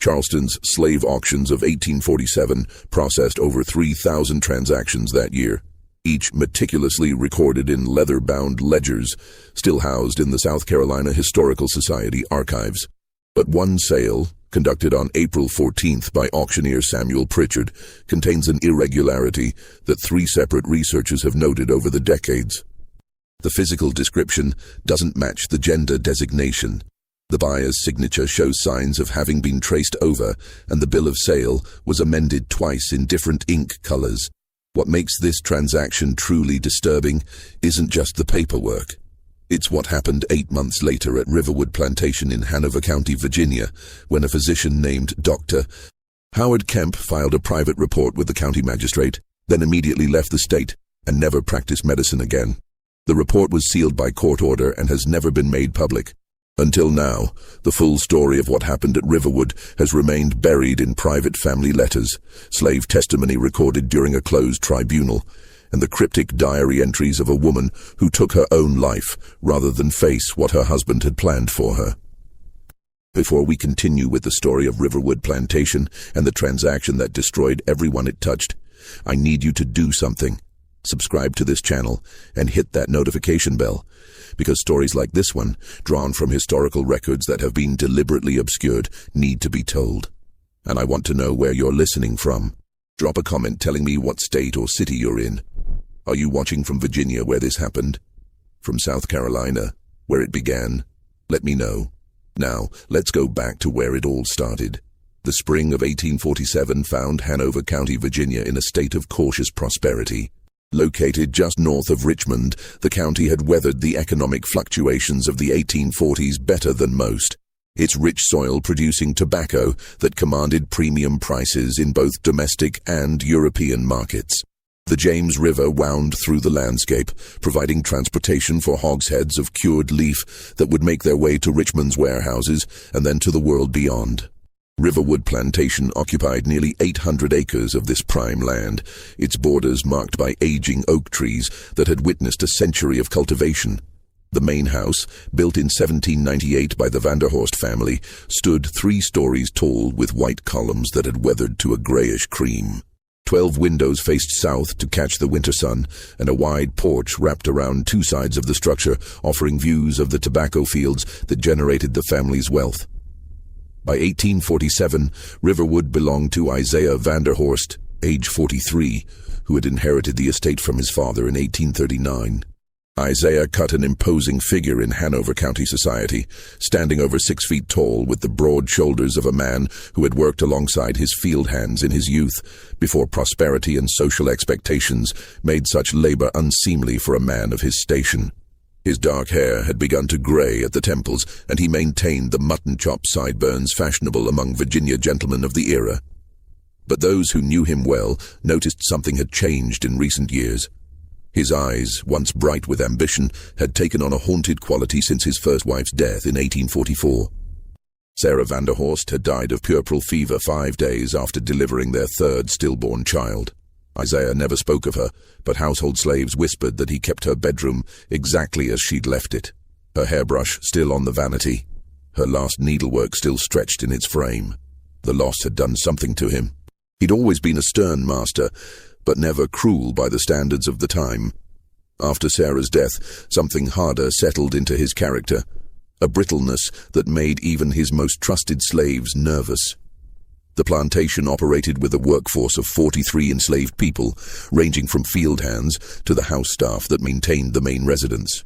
Charleston's slave auctions of 1847 processed over 3,000 transactions that year, each meticulously recorded in leather-bound ledgers still housed in the South Carolina Historical Society archives. But one sale, conducted on April 14th by auctioneer Samuel Pritchard, contains an irregularity that 3 separate researchers have noted over the decades. The physical description doesn't match the gender designation. The buyer's signature shows signs of having been traced over, and the bill of sale was amended twice in different ink colors. What makes this transaction truly disturbing isn't just the paperwork. It's what happened 8 months later at Riverwood Plantation in Hanover County, Virginia, when a physician named Dr. Howard Kemp filed a private report with the county magistrate, then immediately left the state and never practiced medicine again. The report was sealed by court order and has never been made public. Until now, the full story of what happened at Riverwood has remained buried in private family letters, slave testimony recorded during a closed tribunal, and the cryptic diary entries of a woman who took her own life rather than face what her husband had planned for her. Before we continue with the story of Riverwood Plantation and the transaction that destroyed everyone it touched, I need you to do something. Subscribe to this channel and hit that notification bell, because stories like this one, drawn from historical records that have been deliberately obscured, need to be told. And I want to know where you're listening from. Drop a comment telling me what state or city you're in. Are you watching from Virginia, where this happened? From South Carolina, where it began? Let me know. Now, let's go back to where it all started. The spring of 1847 found Hanover County, Virginia in a state of cautious prosperity. Located just north of Richmond, the county had weathered the economic fluctuations of the 1840s better than most, its rich soil producing tobacco that commanded premium prices in both domestic and European markets. The James River wound through the landscape, providing transportation for hogsheads of cured leaf that would make their way to Richmond's warehouses and then to the world beyond. Riverwood Plantation occupied nearly 800 acres of this prime land, its borders marked by aging oak trees that had witnessed a century of cultivation. The main house, built in 1798 by the Vanderhorst family, stood 3 stories tall with white columns that had weathered to a grayish cream. 12 windows faced south to catch the winter sun, and a wide porch wrapped around 2 sides of the structure, offering views of the tobacco fields that generated the family's wealth. By 1847, Riverwood belonged to Isaiah Vanderhorst, age 43, who had inherited the estate from his father in 1839. Isaiah cut an imposing figure in Hanover County society, standing over 6 feet tall with the broad shoulders of a man who had worked alongside his field hands in his youth, before prosperity and social expectations made such labor unseemly for a man of his station. His dark hair had begun to gray at the temples, and he maintained the mutton-chop sideburns fashionable among Virginia gentlemen of the era. But those who knew him well noticed something had changed in recent years. His eyes, once bright with ambition, had taken on a haunted quality since his first wife's death in 1844. Sarah Vanderhorst had died of puerperal fever 5 days after delivering their 3rd stillborn child. Isaiah never spoke of her, but household slaves whispered that he kept her bedroom exactly as she'd left it, her hairbrush still on the vanity, her last needlework still stretched in its frame. The loss had done something to him. He'd always been a stern master, but never cruel by the standards of the time. After Sarah's death, something harder settled into his character, a brittleness that made even his most trusted slaves nervous. The plantation operated with a workforce of 43 enslaved people, ranging from field hands to the house staff that maintained the main residence.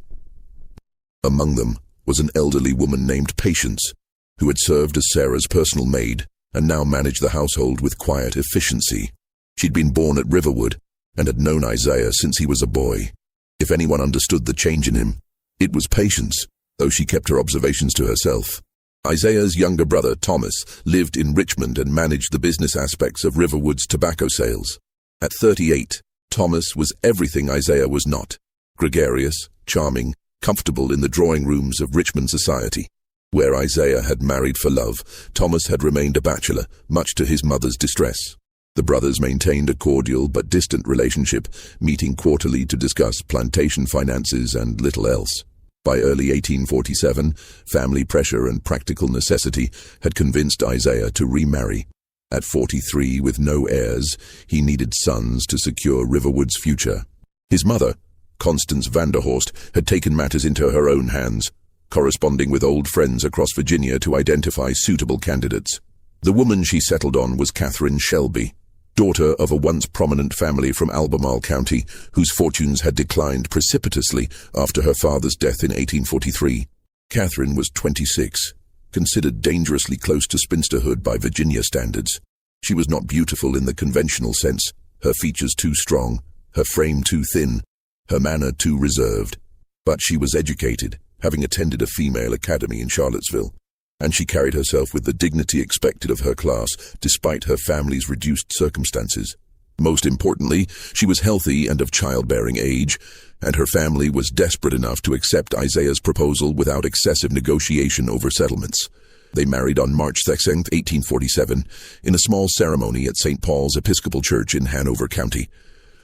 Among them was an elderly woman named Patience, who had served as Sarah's personal maid and now managed the household with quiet efficiency. She'd been born at Riverwood and had known Isaiah since he was a boy. If anyone understood the change in him, it was Patience, though she kept her observations to herself. Isaiah's younger brother, Thomas, lived in Richmond and managed the business aspects of Riverwood's tobacco sales. At 38, Thomas was everything Isaiah was not: gregarious, charming, comfortable in the drawing rooms of Richmond society. Where Isaiah had married for love, Thomas had remained a bachelor, much to his mother's distress. The brothers maintained a cordial but distant relationship, meeting quarterly to discuss plantation finances and little else. By early 1847, family pressure and practical necessity had convinced Isaiah to remarry. At 43, with no heirs, he needed sons to secure Riverwood's future. His mother, Constance Vanderhorst, had taken matters into her own hands, corresponding with old friends across Virginia to identify suitable candidates. The woman she settled on was Catherine Shelby, daughter of a once prominent family from Albemarle County, whose fortunes had declined precipitously after her father's death in 1843. Catherine was 26, considered dangerously close to spinsterhood by Virginia standards. She was not beautiful in the conventional sense, her features too strong, her frame too thin, her manner too reserved. But she was educated, having attended a female academy in Charlottesville, and she carried herself with the dignity expected of her class, despite her family's reduced circumstances. Most importantly, she was healthy and of childbearing age, and her family was desperate enough to accept Isaiah's proposal without excessive negotiation over settlements. They married on March 2, 1847, in a small ceremony at St. Paul's Episcopal Church in Hanover County.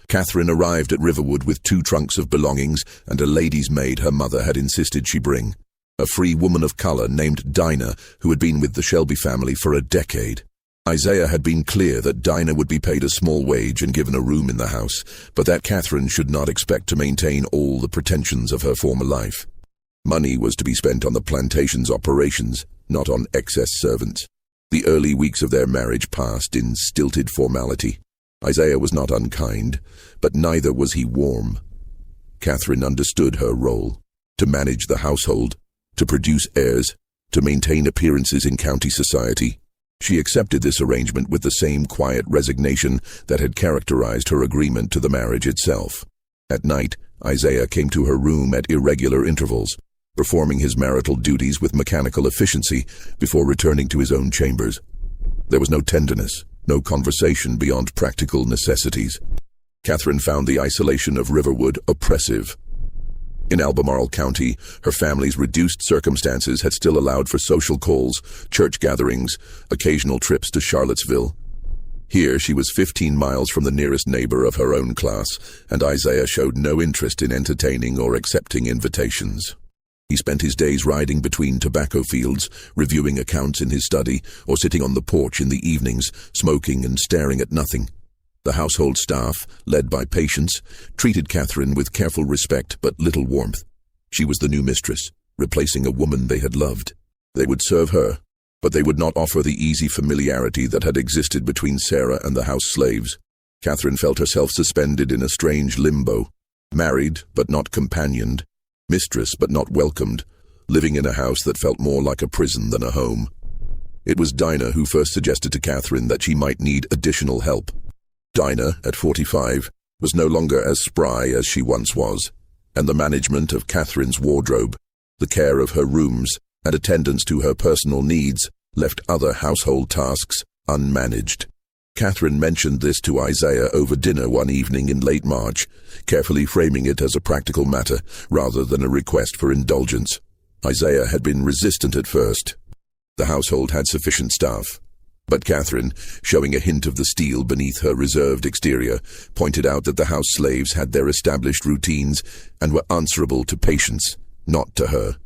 Catherine arrived at Riverwood with 2 trunks of belongings and a lady's maid her mother had insisted she bring, a free woman of color named Dinah, who had been with the Shelby family for a decade. Isaiah had been clear that Dinah would be paid a small wage and given a room in the house, but that Catherine should not expect to maintain all the pretensions of her former life. Money was to be spent on the plantation's operations, not on excess servants. The early weeks of their marriage passed in stilted formality. Isaiah was not unkind, but neither was he warm. Catherine understood her role: to manage the household, to produce heirs, to maintain appearances in county society. She accepted this arrangement with the same quiet resignation that had characterized her agreement to the marriage itself. At night, Isaiah came to her room at irregular intervals, performing his marital duties with mechanical efficiency before returning to his own chambers. There was no tenderness, no conversation beyond practical necessities. Catherine found the isolation of Riverwood oppressive. In Albemarle County, her family's reduced circumstances had still allowed for social calls, church gatherings, occasional trips to Charlottesville. Here she was 15 miles from the nearest neighbor of her own class, and Isaiah showed no interest in entertaining or accepting invitations. He spent his days riding between tobacco fields, reviewing accounts in his study, or sitting on the porch in the evenings, smoking and staring at nothing. The household staff, led by Patience, treated Catherine with careful respect but little warmth. She was the new mistress, replacing a woman they had loved. They would serve her, but they would not offer the easy familiarity that had existed between Sarah and the house slaves. Catherine felt herself suspended in a strange limbo, married but not companioned, mistress but not welcomed, living in a house that felt more like a prison than a home. It was Dinah who first suggested to Catherine that she might need additional help. Dinah, at 45, was no longer as spry as she once was, and the management of Catherine's wardrobe, the care of her rooms, and attendance to her personal needs left other household tasks unmanaged. Catherine mentioned this to Isaiah over dinner one evening in late March, carefully framing it as a practical matter rather than a request for indulgence. Isaiah had been resistant at first. The household had sufficient staff. But Catherine, showing a hint of the steel beneath her reserved exterior, pointed out that the house slaves had their established routines and were answerable to Patience, not to her.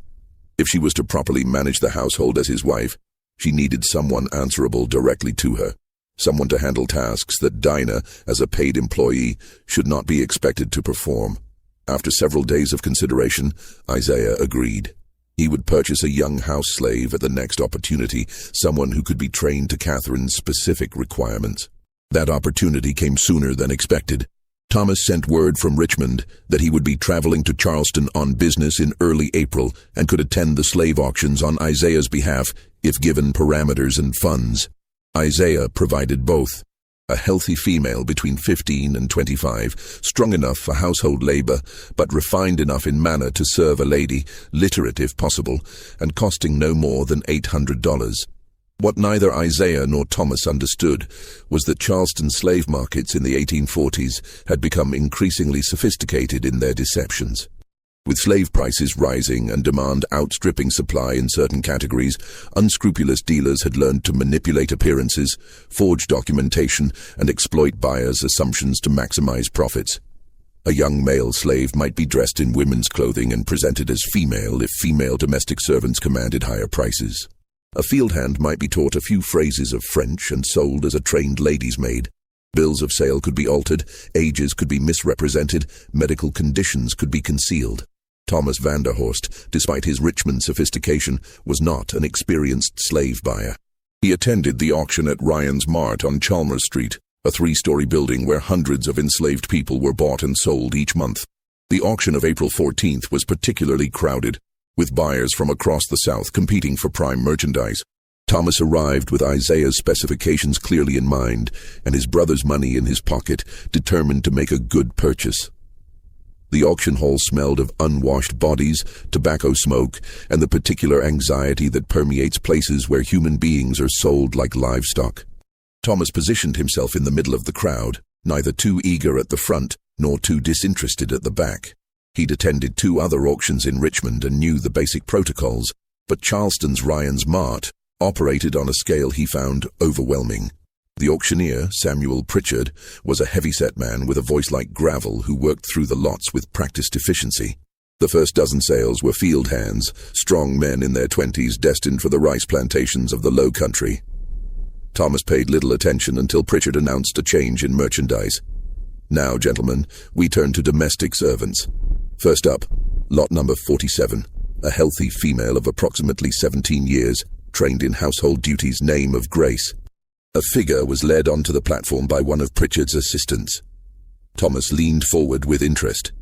If she was to properly manage the household as his wife, she needed someone answerable directly to her, someone to handle tasks that Dinah, as a paid employee, should not be expected to perform. After several days of consideration, Isaiah agreed. He would purchase a young house slave at the next opportunity, someone who could be trained to Catherine's specific requirements. That opportunity came sooner than expected. Thomas sent word from Richmond that he would be traveling to Charleston on business in early April and could attend the slave auctions on Isaiah's behalf if given parameters and funds. Isaiah provided both. A healthy female between 15 and 25, strong enough for household labor, but refined enough in manner to serve a lady, literate if possible, and costing no more than $800. What neither Isaiah nor Thomas understood was that Charleston slave markets in the 1840s had become increasingly sophisticated in their deceptions. With slave prices rising and demand outstripping supply in certain categories, unscrupulous dealers had learned to manipulate appearances, forge documentation, and exploit buyers' assumptions to maximize profits. A young male slave might be dressed in women's clothing and presented as female if female domestic servants commanded higher prices. A field hand might be taught a few phrases of French and sold as a trained lady's maid. Bills of sale could be altered, ages could be misrepresented, medical conditions could be concealed. Thomas Vanderhorst, despite his Richmond sophistication, was not an experienced slave buyer. He attended the auction at Ryan's Mart on Chalmers Street, a 3-story building where hundreds of enslaved people were bought and sold each month. The auction of April 14th was particularly crowded, with buyers from across the South competing for prime merchandise. Thomas arrived with Isaiah's specifications clearly in mind, and his brother's money in his pocket, determined to make a good purchase. The auction hall smelled of unwashed bodies, tobacco smoke, and the particular anxiety that permeates places where human beings are sold like livestock. Thomas positioned himself in the middle of the crowd, neither too eager at the front nor too disinterested at the back. He'd attended 2 other auctions in Richmond and knew the basic protocols, but Charleston's Ryan's Mart operated on a scale he found overwhelming. The auctioneer, Samuel Pritchard, was a heavy-set man with a voice like gravel who worked through the lots with practiced efficiency. The first dozen sales were field hands, strong men in their 20s destined for the rice plantations of the Low Country. Thomas paid little attention until Pritchard announced a change in merchandise. Now, gentlemen, we turn to domestic servants. First up, lot number 47, a healthy female of approximately 17 years, trained in household duties, name of Grace. A figure was led onto the platform by one of Pritchard's assistants. Thomas leaned forward with interest.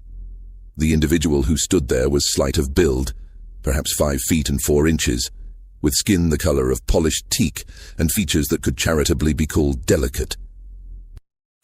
The individual who stood there was slight of build, perhaps 5 feet and 4 inches, with skin the color of polished teak and features that could charitably be called delicate.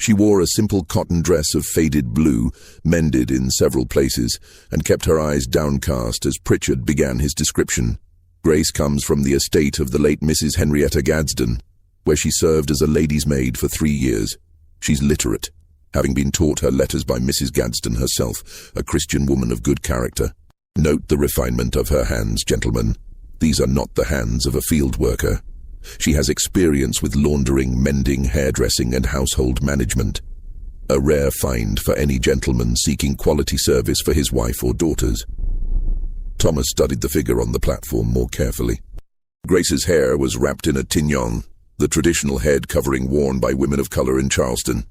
She wore a simple cotton dress of faded blue, mended in several places, and kept her eyes downcast as Pritchard began his description. Grace comes from the estate of the late Mrs. Henrietta Gadsden, where she served as a lady's maid for 3 years. She's literate, having been taught her letters by Mrs. Gadsden herself, a Christian woman of good character. Note the refinement of her hands, gentlemen. These are not the hands of a field worker. She has experience with laundering, mending, hairdressing, and household management. A rare find for any gentleman seeking quality service for his wife or daughters. Thomas studied the figure on the platform more carefully. Grace's hair was wrapped in a tignon, the traditional head covering worn by women of color in Charleston.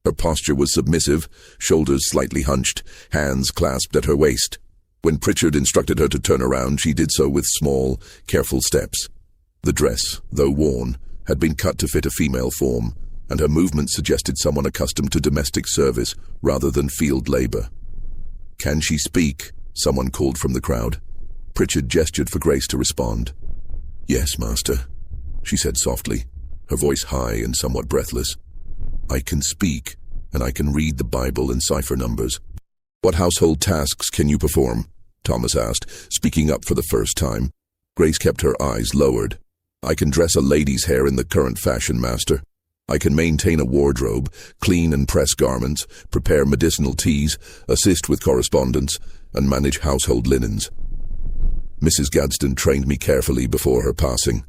Her posture was submissive, shoulders slightly hunched, hands clasped at her waist. When Pritchard instructed her to turn around, she did so with small, careful steps. The dress, though worn, had been cut to fit a female form, and her movement suggested someone accustomed to domestic service rather than field labor. "Can she speak?" someone called from the crowd. Pritchard gestured for Grace to respond. "Yes, master," she said softly, her voice high and somewhat breathless. "I can speak, and I can read the Bible and cipher numbers." "What household tasks can you perform?" Thomas asked, speaking up for the first time. Grace kept her eyes lowered. "I can dress a lady's hair in the current fashion, master. I can maintain a wardrobe, clean and press garments, prepare medicinal teas, assist with correspondence, and manage household linens. Mrs. Gadsden trained me carefully before her passing."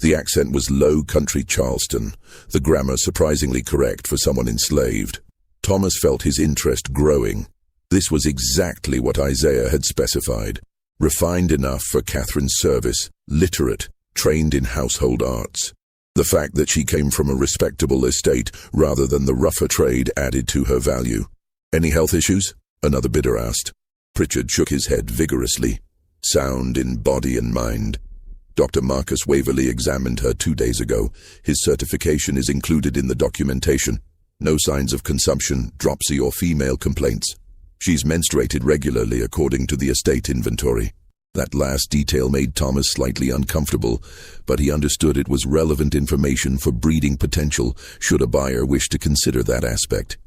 The accent was Low Country Charleston, the grammar surprisingly correct for someone enslaved. Thomas felt his interest growing. This was exactly what Isaiah had specified. Refined enough for Catherine's service, literate, trained in household arts. The fact that she came from a respectable estate rather than the rougher trade added to her value. "Any health issues?" another bidder asked. Pritchard shook his head vigorously. "Sound in body and mind. Dr. Marcus Waverley examined her 2 days ago. His certification is included in the documentation. No signs of consumption, dropsy, or female complaints. She's menstruated regularly according to the estate inventory." That last detail made Thomas slightly uncomfortable, but he understood it was relevant information for breeding potential should a buyer wish to consider that aspect.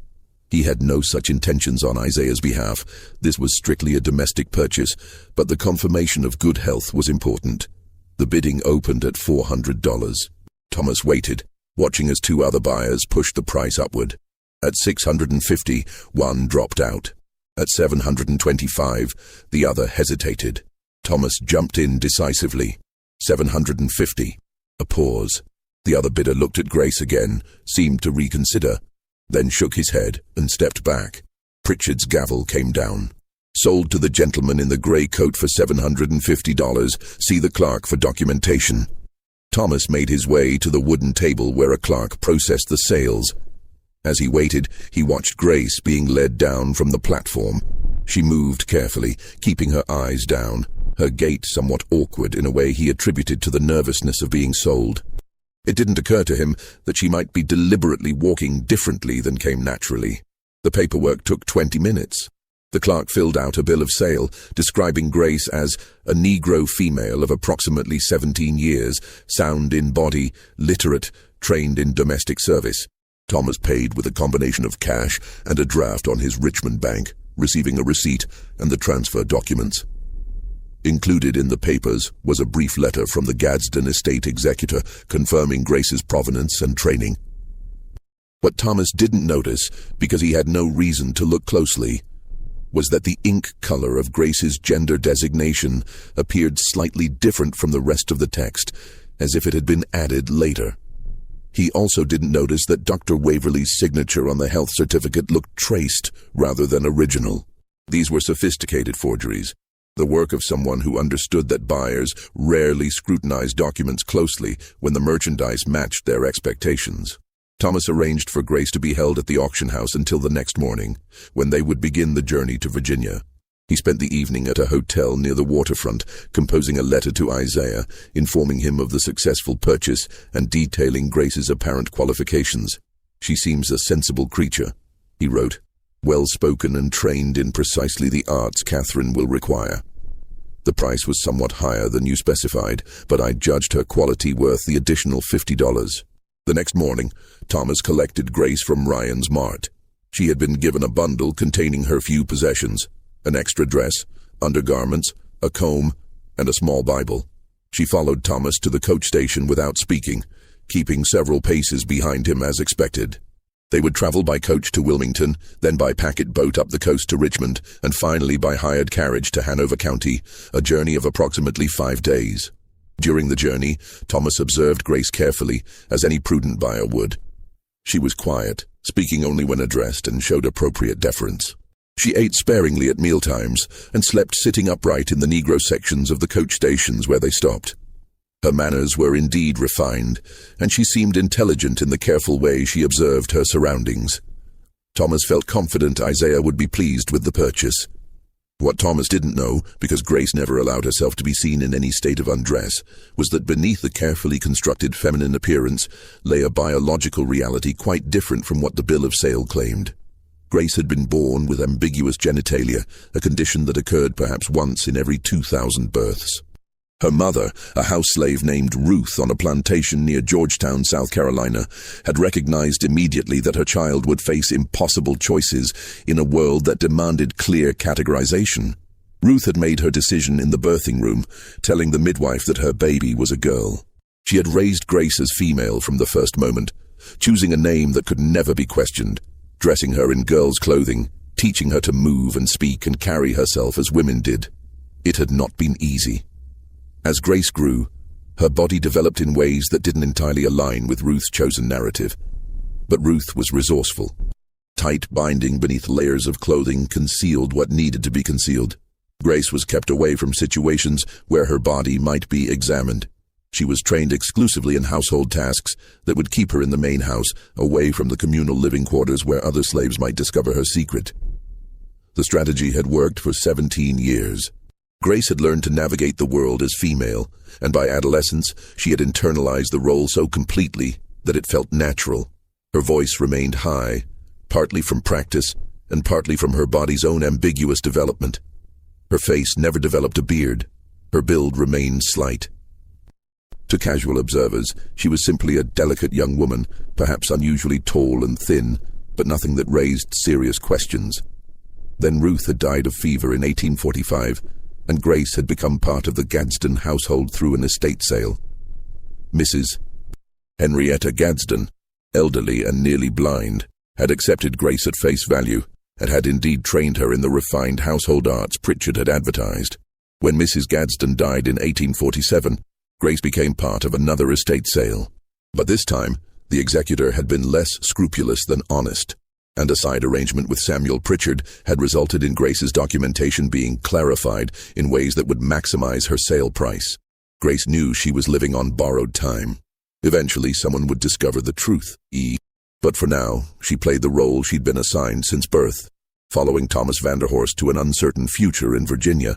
He had no such intentions on Isaiah's behalf. This was strictly a domestic purchase, but the confirmation of good health was important. The bidding opened at $400. Thomas waited, watching as 2 other buyers pushed the price upward. At $650, one dropped out. At $725, the other hesitated. Thomas jumped in decisively. $750. A pause. The other bidder looked at Grace again, seemed to reconsider, then shook his head and stepped back. Pritchard's gavel came down. Sold to the gentleman in the grey coat for $750. See the clerk for documentation. Thomas made his way to the wooden table where a clerk processed the sales. As he waited, he watched Grace being led down from the platform. She moved carefully, keeping her eyes down, her gait somewhat awkward in a way he attributed to the nervousness of being sold. It didn't occur to him that she might be deliberately walking differently than came naturally. The paperwork took 20 minutes. The clerk filled out a bill of sale, describing Grace as a Negro female of approximately 17 years, sound in body, literate, trained in domestic service. Thomas paid with a combination of cash and a draft on his Richmond bank, receiving a receipt and the transfer documents. Included in the papers was a brief letter from the Gadsden estate executor confirming Grace's provenance and training. What Thomas didn't notice, because he had no reason to look closely, was that the ink color of Grace's gender designation appeared slightly different from the rest of the text, as if it had been added later. He also didn't notice that Dr. Waverley's signature on the health certificate looked traced rather than original. These were sophisticated forgeries, the work of someone who understood that buyers rarely scrutinized documents closely when the merchandise matched their expectations. Thomas arranged for Grace to be held at the auction house until the next morning, when they would begin the journey to Virginia. He spent the evening at a hotel near the waterfront, composing a letter to Isaiah, informing him of the successful purchase and detailing Grace's apparent qualifications. "She seems a sensible creature," he wrote, "well-spoken and trained in precisely the arts Catherine will require. The price was somewhat higher than you specified, but I judged her quality worth the additional $50. The next morning, Thomas collected Grace from Ryan's Mart. She had been given a bundle containing her few possessions, an extra dress, undergarments, a comb, and a small Bible. She followed Thomas to the coach station without speaking, keeping several paces behind him as expected. They would travel by coach to Wilmington, then by packet boat up the coast to Richmond, and finally by hired carriage to Hanover County, a journey of approximately 5 days. During the journey, Thomas observed Grace carefully, as any prudent buyer would. She was quiet, speaking only when addressed, and showed appropriate deference. She ate sparingly at mealtimes, and slept sitting upright in the Negro sections of the coach stations where they stopped. Her manners were indeed refined, and she seemed intelligent in the careful way she observed her surroundings. Thomas felt confident Isaiah would be pleased with the purchase. What Thomas didn't know, because Grace never allowed herself to be seen in any state of undress, was that beneath the carefully constructed feminine appearance lay a biological reality quite different from what the bill of sale claimed. Grace had been born with ambiguous genitalia, a condition that occurred perhaps once in every 2,000 births. Her mother, a house slave named Ruth on a plantation near Georgetown, South Carolina, had recognized immediately that her child would face impossible choices in a world that demanded clear categorization. Ruth had made her decision in the birthing room, telling the midwife that her baby was a girl. She had raised Grace as female from the first moment, choosing a name that could never be questioned, dressing her in girls' clothing, teaching her to move and speak and carry herself as women did. It had not been easy. As Grace grew, her body developed in ways that didn't entirely align with Ruth's chosen narrative. But Ruth was resourceful. Tight binding beneath layers of clothing concealed what needed to be concealed. Grace was kept away from situations where her body might be examined. She was trained exclusively in household tasks that would keep her in the main house, away from the communal living quarters where other slaves might discover her secret. The strategy had worked for 17 years. Grace had learned to navigate the world as female, and by adolescence she had internalized the role so completely that it felt natural. Her voice remained high, partly from practice and partly from her body's own ambiguous development. Her face never developed a beard. Her build remained slight. To casual observers, she was simply a delicate young woman, perhaps unusually tall and thin, but nothing that raised serious questions. Then Ruth had died of fever in 1845, and Grace had become part of the Gadsden household through an estate sale. Mrs. Henrietta Gadsden, elderly and nearly blind, had accepted Grace at face value, and had indeed trained her in the refined household arts Pritchard had advertised. When Mrs. Gadsden died in 1847, Grace became part of another estate sale. But this time, the executor had been less scrupulous than honest. and a side arrangement with Samuel Pritchard had resulted in Grace's documentation being clarified in ways that would maximize her sale price. Grace knew she was living on borrowed time. Eventually, someone would discover the truth, but for now, she played the role she'd been assigned since birth, following Thomas Vanderhorst to an uncertain future in Virginia,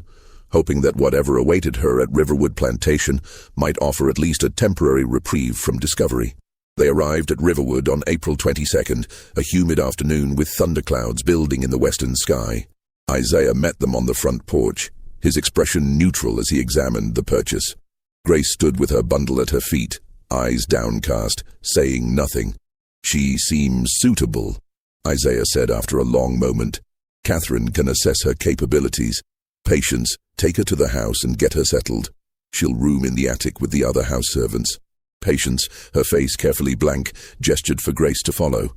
hoping that whatever awaited her at Riverwood Plantation might offer at least a temporary reprieve from discovery. They arrived at Riverwood on April 22nd, a humid afternoon with thunderclouds building in the western sky. Isaiah met them on the front porch, his expression neutral as he examined the purchase. Grace stood with her bundle at her feet, eyes downcast, saying nothing. "She seems suitable," Isaiah said after a long moment. "Catherine can assess her capabilities. Patience, take her to the house and get her settled. She'll room in the attic with the other house servants." Patience, her face carefully blank, gestured for Grace to follow.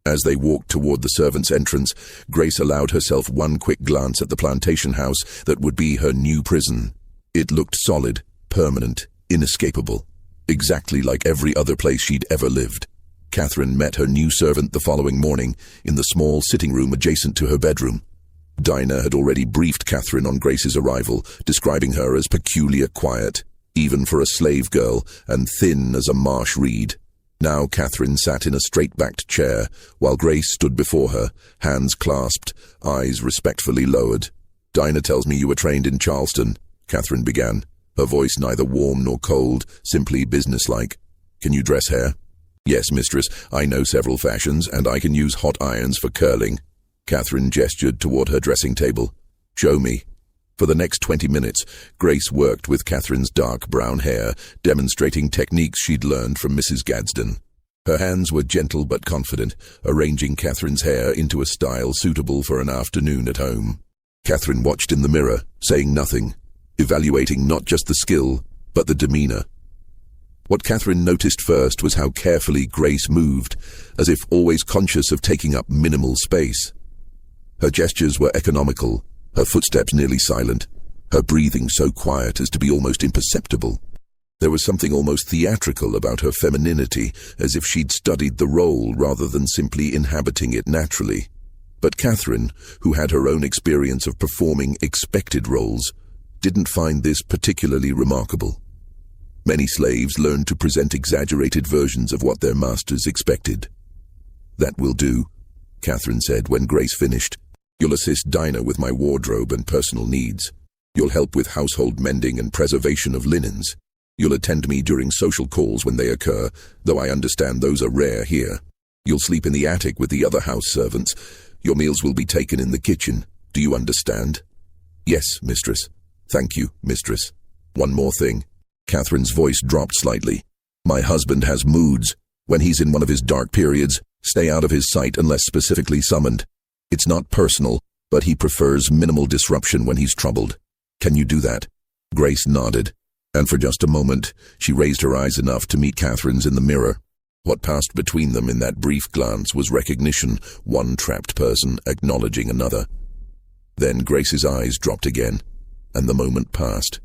As they walked toward the servants' entrance, Grace allowed herself one quick glance at the plantation house that would be her new prison. It looked solid, permanent, inescapable, exactly like every other place she'd ever lived. Catherine met her new servant the following morning in the small sitting room adjacent to her bedroom. Dinah had already briefed Catherine on Grace's arrival, describing her as peculiar quiet, even for a slave girl, and thin as a marsh reed. Now Catherine sat in a straight-backed chair, while Grace stood before her, hands clasped, eyes respectfully lowered. "Dinah tells me you were trained in Charleston," Catherine began, her voice neither warm nor cold, simply businesslike. "Can you dress hair?" "Yes, mistress, I know several fashions, and I can use hot irons for curling." Catherine gestured toward her dressing table. "Show me." For the next 20 minutes, Grace worked with Catherine's dark brown hair, demonstrating techniques she'd learned from Mrs. Gadsden. Her hands were gentle but confident, arranging Catherine's hair into a style suitable for an afternoon at home. Catherine watched in the mirror, saying nothing, evaluating not just the skill, but the demeanor. What Catherine noticed first was how carefully Grace moved, as if always conscious of taking up minimal space. Her gestures were economical, her footsteps nearly silent, her breathing so quiet as to be almost imperceptible. There was something almost theatrical about her femininity, as if she'd studied the role rather than simply inhabiting it naturally. But Catherine, who had her own experience of performing expected roles, didn't find this particularly remarkable. Many slaves learned to present exaggerated versions of what their masters expected. "That will do," Catherine said when Grace finished. "You'll assist Dinah with my wardrobe and personal needs. You'll help with household mending and preservation of linens. You'll attend me during social calls when they occur, though I understand those are rare here. You'll sleep in the attic with the other house servants. Your meals will be taken in the kitchen. Do you understand?" "Yes, mistress." "Thank you, mistress. One more thing." Catherine's voice dropped slightly. "My husband has moods. When he's in one of his dark periods, stay out of his sight unless specifically summoned. It's not personal, but he prefers minimal disruption when he's troubled. Can you do that?" Grace nodded, and for just a moment, she raised her eyes enough to meet Catherine's in the mirror. What passed between them in that brief glance was recognition, one trapped person acknowledging another. Then Grace's eyes dropped again, and the moment passed.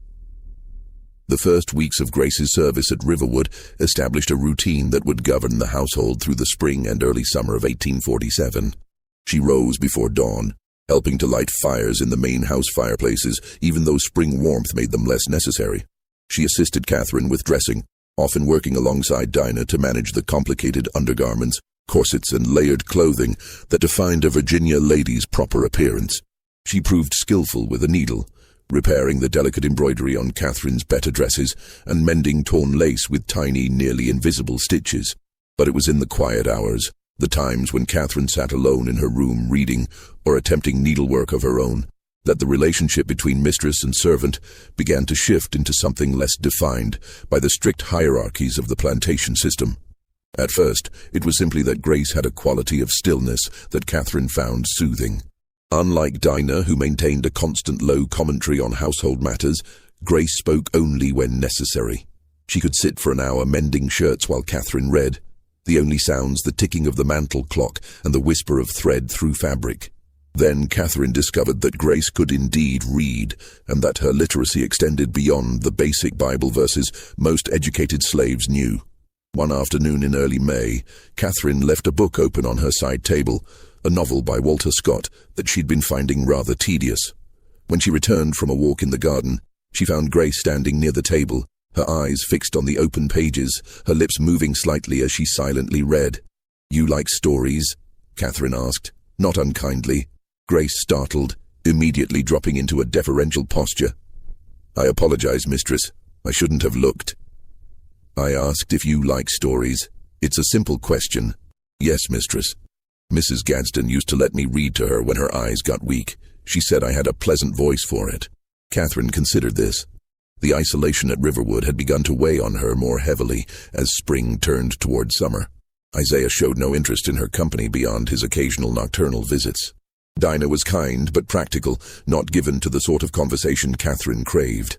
The first weeks of Grace's service at Riverwood established a routine that would govern the household through the spring and early summer of 1847. She rose before dawn, helping to light fires in the main house fireplaces, even though spring warmth made them less necessary. She assisted Catherine with dressing, often working alongside Dinah to manage the complicated undergarments, corsets, and layered clothing that defined a Virginia lady's proper appearance. She proved skillful with a needle, repairing the delicate embroidery on Catherine's better dresses and mending torn lace with tiny, nearly invisible stitches. But it was in the quiet hours, the times when Catherine sat alone in her room reading or attempting needlework of her own, that the relationship between mistress and servant began to shift into something less defined by the strict hierarchies of the plantation system. At first, it was simply that Grace had a quality of stillness that Catherine found soothing. Unlike Dinah, who maintained a constant low commentary on household matters, Grace spoke only when necessary. She could sit for an hour mending shirts while Catherine read, the only sounds the ticking of the mantel clock and the whisper of thread through fabric. Then Catherine discovered that Grace could indeed read, and that her literacy extended beyond the basic Bible verses most educated slaves knew. One afternoon in early May, Catherine left a book open on her side table, a novel by Walter Scott that she'd been finding rather tedious. When she returned from a walk in the garden, she found Grace standing near the table, her eyes fixed on the open pages, her lips moving slightly as she silently read. "You like stories?" Catherine asked, not unkindly. Grace startled, immediately dropping into a deferential posture. "I apologize, mistress. I shouldn't have looked." "I asked if you like stories. It's a simple question." "Yes, mistress. Mrs. Gadsden used to let me read to her when her eyes got weak. She said I had a pleasant voice for it." Catherine considered this. The isolation at Riverwood had begun to weigh on her more heavily as spring turned toward summer. Isaiah showed no interest in her company beyond his occasional nocturnal visits. Dinah was kind but practical, not given to the sort of conversation Catherine craved.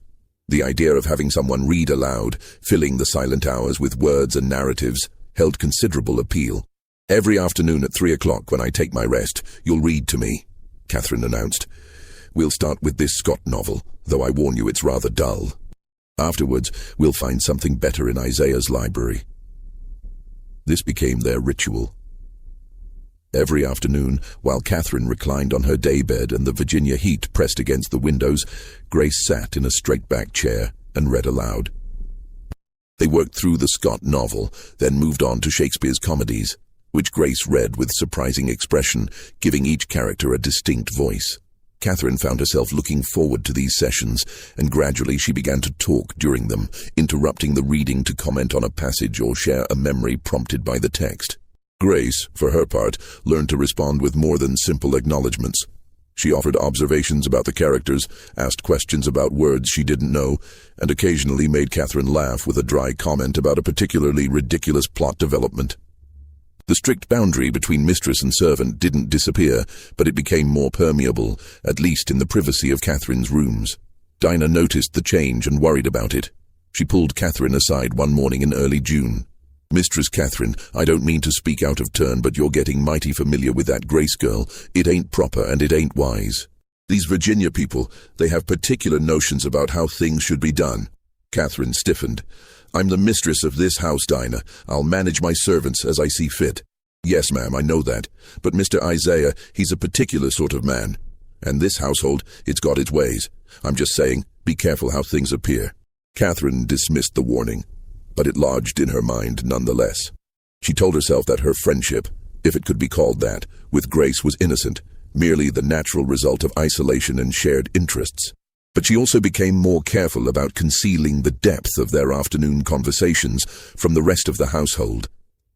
The idea of having someone read aloud, filling the silent hours with words and narratives, held considerable appeal. "Every afternoon at 3 o'clock when I take my rest, you'll read to me," Catherine announced. "We'll start with this Scott novel, though I warn you it's rather dull. Afterwards, we'll find something better in Isaiah's library." This became their ritual. Every afternoon, while Catherine reclined on her daybed and the Virginia heat pressed against the windows, Grace sat in a straight-back chair and read aloud. They worked through the Scott novel, then moved on to Shakespeare's comedies, which Grace read with surprising expression, giving each character a distinct voice. Catherine found herself looking forward to these sessions, and gradually she began to talk during them, interrupting the reading to comment on a passage or share a memory prompted by the text. Grace, for her part, learned to respond with more than simple acknowledgments. She offered observations about the characters, asked questions about words she didn't know, and occasionally made Catherine laugh with a dry comment about a particularly ridiculous plot development. The strict boundary between mistress and servant didn't disappear, but it became more permeable, at least in the privacy of Catherine's rooms. Dinah noticed the change and worried about it. She pulled Catherine aside one morning in early June. "Mistress Catherine, I don't mean to speak out of turn, but you're getting mighty familiar with that Grace girl. It ain't proper and it ain't wise. These Virginia people, they have particular notions about how things should be done." Catherine stiffened. "I'm the mistress of this house, Dinah. I'll manage my servants as I see fit." "Yes, ma'am, I know that. But Mr. Isaiah, he's a particular sort of man. And this household, it's got its ways. I'm just saying, be careful how things appear." Catherine dismissed the warning, but it lodged in her mind nonetheless. She told herself that her friendship, if it could be called that, with Grace was innocent, merely the natural result of isolation and shared interests. But she also became more careful about concealing the depth of their afternoon conversations from the rest of the household,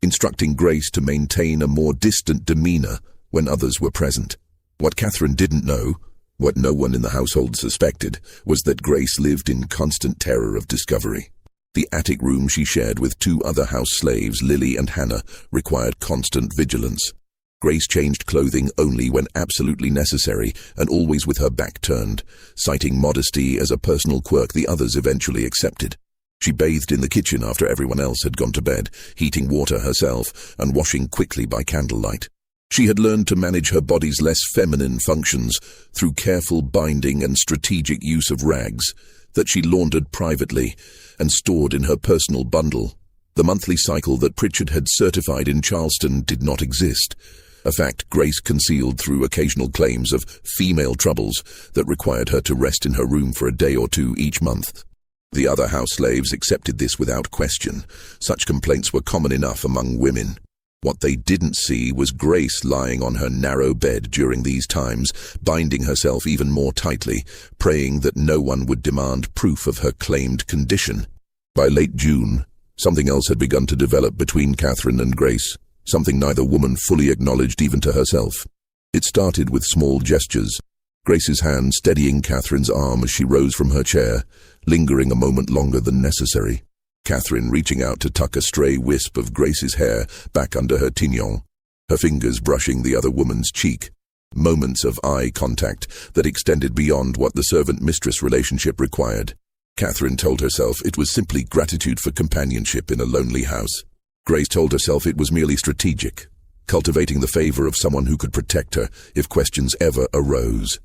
instructing Grace to maintain a more distant demeanor when others were present. What Catherine didn't know, what no one in the household suspected, was that Grace lived in constant terror of discovery. The attic room she shared with two other house slaves, Lily and Hannah, required constant vigilance. Grace changed clothing only when absolutely necessary, and always with her back turned, citing modesty as a personal quirk the others eventually accepted. She bathed in the kitchen after everyone else had gone to bed, heating water herself and washing quickly by candlelight. She had learned to manage her body's less feminine functions through careful binding and strategic use of rags that she laundered privately and stored in her personal bundle. The monthly cycle that Pritchard had certified in Charleston did not exist, a fact Grace concealed through occasional claims of female troubles that required her to rest in her room for a day or two each month. The other house slaves accepted this without question. Such complaints were common enough among women. What they didn't see was Grace lying on her narrow bed during these times, binding herself even more tightly, praying that no one would demand proof of her claimed condition. By late June, something else had begun to develop between Catherine and Grace, something neither woman fully acknowledged even to herself. It started with small gestures, Grace's hand steadying Catherine's arm as she rose from her chair, lingering a moment longer than necessary. Catherine reaching out to tuck a stray wisp of Grace's hair back under her tignon, her fingers brushing the other woman's cheek. Moments of eye contact that extended beyond what the servant-mistress relationship required. Catherine told herself it was simply gratitude for companionship in a lonely house. Grace told herself it was merely strategic, cultivating the favor of someone who could protect her if questions ever arose.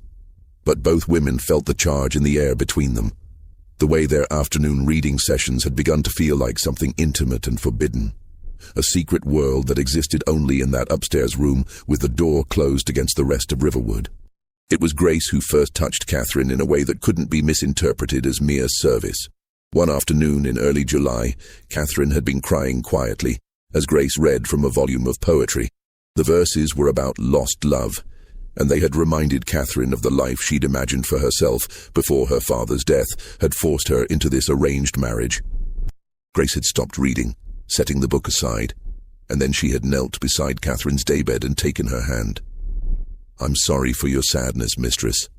But both women felt the charge in the air between them. The way their afternoon reading sessions had begun to feel like something intimate and forbidden. A secret world that existed only in that upstairs room with the door closed against the rest of Riverwood. It was Grace who first touched Catherine in a way that couldn't be misinterpreted as mere service. One afternoon in early July, Catherine had been crying quietly as Grace read from a volume of poetry. The verses were about lost love, and they had reminded Catherine of the life she'd imagined for herself before her father's death had forced her into this arranged marriage. Grace had stopped reading, setting the book aside, and then she had knelt beside Catherine's daybed and taken her hand. "I'm sorry for your sadness, mistress,"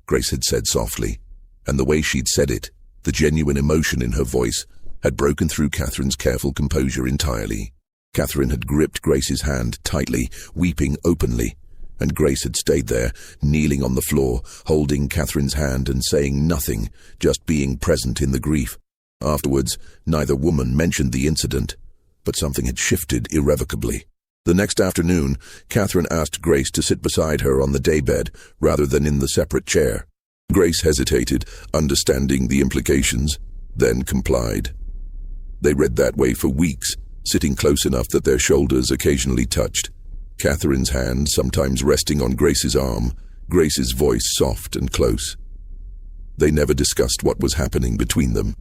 Grace had said softly, and the way she'd said it, the genuine emotion in her voice, had broken through Catherine's careful composure entirely. Catherine had gripped Grace's hand tightly, weeping openly, and Grace had stayed there, kneeling on the floor, holding Catherine's hand and saying nothing, just being present in the grief. Afterwards, neither woman mentioned the incident, but something had shifted irrevocably. The next afternoon, Catherine asked Grace to sit beside her on the daybed rather than in the separate chair. Grace hesitated, understanding the implications, then complied. They read that way for weeks, sitting close enough that their shoulders occasionally touched. Catherine's hand sometimes resting on Grace's arm, Grace's voice soft and close. They never discussed what was happening between them.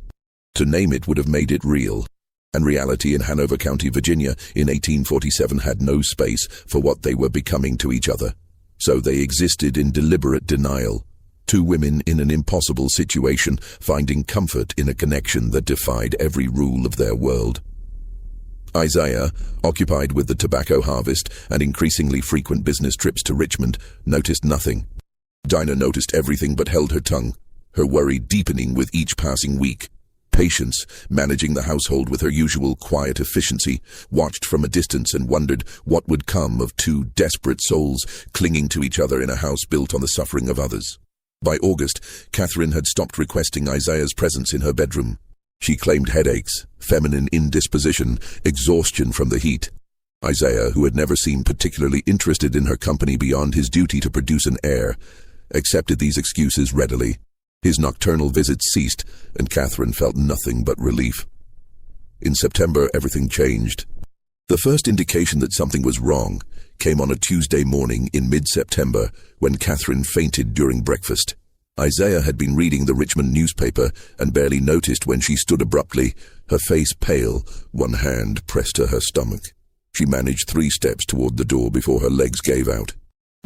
To name it would have made it real, and reality in Hanover County, Virginia in 1847 had no space for what they were becoming to each other. So they existed in deliberate denial, two women in an impossible situation, finding comfort in a connection that defied every rule of their world. Isaiah, occupied with the tobacco harvest and increasingly frequent business trips to Richmond, noticed nothing. Dinah noticed everything but held her tongue, her worry deepening with each passing week. Patience, managing the household with her usual quiet efficiency, watched from a distance and wondered what would come of two desperate souls clinging to each other in a house built on the suffering of others. By August, Catherine had stopped requesting Isaiah's presence in her bedroom. She claimed headaches, feminine indisposition, exhaustion from the heat. Isaiah, who had never seemed particularly interested in her company beyond his duty to produce an heir, accepted these excuses readily. His nocturnal visits ceased, and Catherine felt nothing but relief. In September, everything changed. The first indication that something was wrong came on a Tuesday morning in mid-September when Catherine fainted during breakfast. Isaiah had been reading the Richmond newspaper and barely noticed when she stood abruptly, her face pale, one hand pressed to her stomach. She managed 3 steps toward the door before her legs gave out.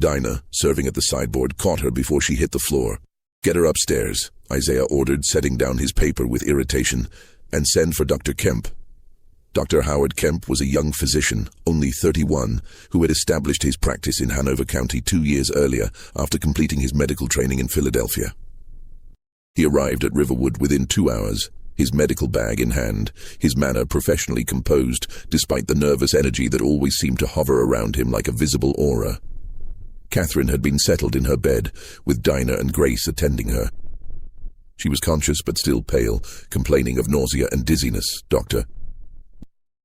Dinah, serving at the sideboard, caught her before she hit the floor. "Get her upstairs," Isaiah ordered, setting down his paper with irritation, "and send for Dr. Kemp." Dr. Howard Kemp was a young physician, only 31, who had established his practice in Hanover County 2 years earlier after completing his medical training in Philadelphia. He arrived at Riverwood within 2 hours, his medical bag in hand, his manner professionally composed despite the nervous energy that always seemed to hover around him like a visible aura. Catherine had been settled in her bed, with Dinah and Grace attending her. She was conscious but still pale, complaining of nausea and dizziness, Doctor.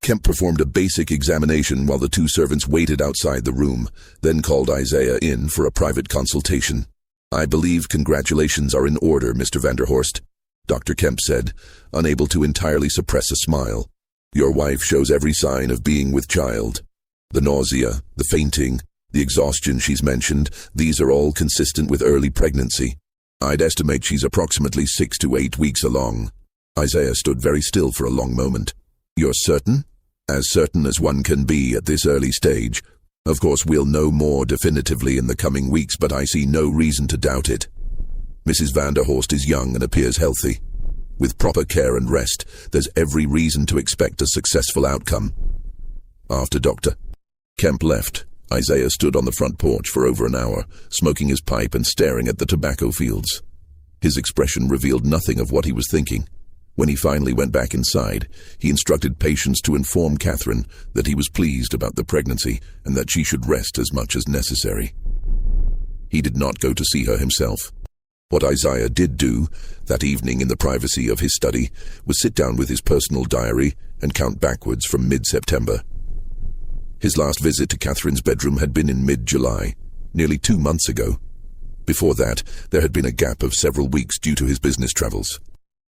Kemp performed a basic examination while the 2 servants waited outside the room, then called Isaiah in for a private consultation. "I believe congratulations are in order, Mr. Vanderhorst," Dr. Kemp said, unable to entirely suppress a smile. "Your wife shows every sign of being with child. The nausea, the fainting, the exhaustion she's mentioned, these are all consistent with early pregnancy. I'd estimate she's approximately 6 to 8 weeks along." Isaiah stood very still for a long moment. "You're certain?" "As certain as one can be at this early stage. Of course, we'll know more definitively in the coming weeks, but I see no reason to doubt it. Mrs. Vanderhorst is young and appears healthy. With proper care and rest, there's every reason to expect a successful outcome." After Dr. Kemp left, Isaiah stood on the front porch for over an hour, smoking his pipe and staring at the tobacco fields. His expression revealed nothing of what he was thinking. When he finally went back inside, he instructed patients to inform Catherine that he was pleased about the pregnancy and that she should rest as much as necessary. He did not go to see her himself. What Isaiah did do, that evening in the privacy of his study, was sit down with his personal diary and count backwards from mid-September. His last visit to Catherine's bedroom had been in mid-July, nearly 2 months ago. Before that, there had been a gap of several weeks due to his business travels.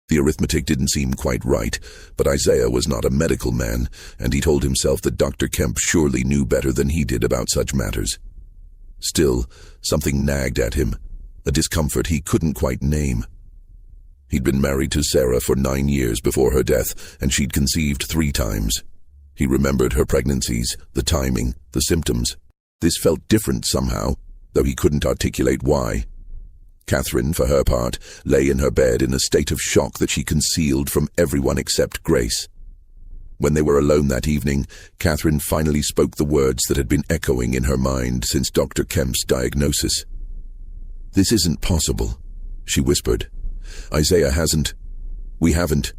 The arithmetic didn't seem quite right, but Isaiah was not a medical man, and he told himself that Dr. Kemp surely knew better than he did about such matters. Still, something nagged at him, a discomfort he couldn't quite name. He'd been married to Sarah for 9 years before her death, and she'd conceived 3 times. He remembered her pregnancies, the timing, the symptoms. This felt different somehow, though he couldn't articulate why. Catherine, for her part, lay in her bed in a state of shock that she concealed from everyone except Grace. When they were alone that evening, Catherine finally spoke the words that had been echoing in her mind since Dr. Kemp's diagnosis. "This isn't possible," she whispered. We haven't.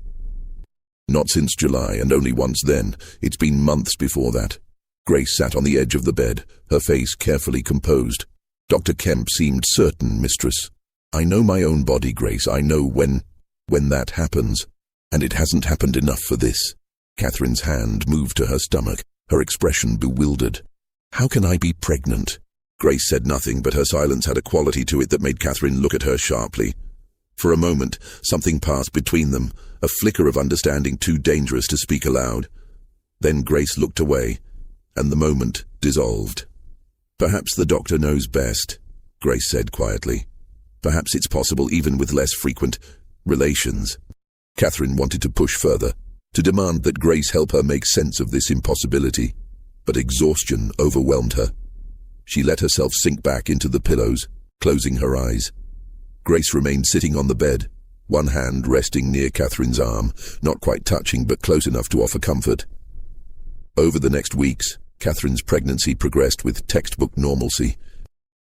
Not since July, and only once then. It's been months before that. Grace sat on the edge of the bed, her face carefully composed. Dr. Kemp seemed certain, mistress. "I know my own body, Grace. I know when that happens. And it hasn't happened enough for this." Catherine's hand moved to her stomach, her expression bewildered. "How can I be pregnant?" Grace said nothing, but her silence had a quality to it that made Catherine look at her sharply. For a moment, something passed between them, a flicker of understanding too dangerous to speak aloud. Then Grace looked away, and the moment dissolved. "Perhaps the doctor knows best," Grace said quietly. "Perhaps it's possible even with less frequent relations." Catherine wanted to push further, to demand that Grace help her make sense of this impossibility, but exhaustion overwhelmed her. She let herself sink back into the pillows, closing her eyes. Grace remained sitting on the bed, one hand resting near Catherine's arm, not quite touching but close enough to offer comfort. Over the next weeks, Catherine's pregnancy progressed with textbook normalcy.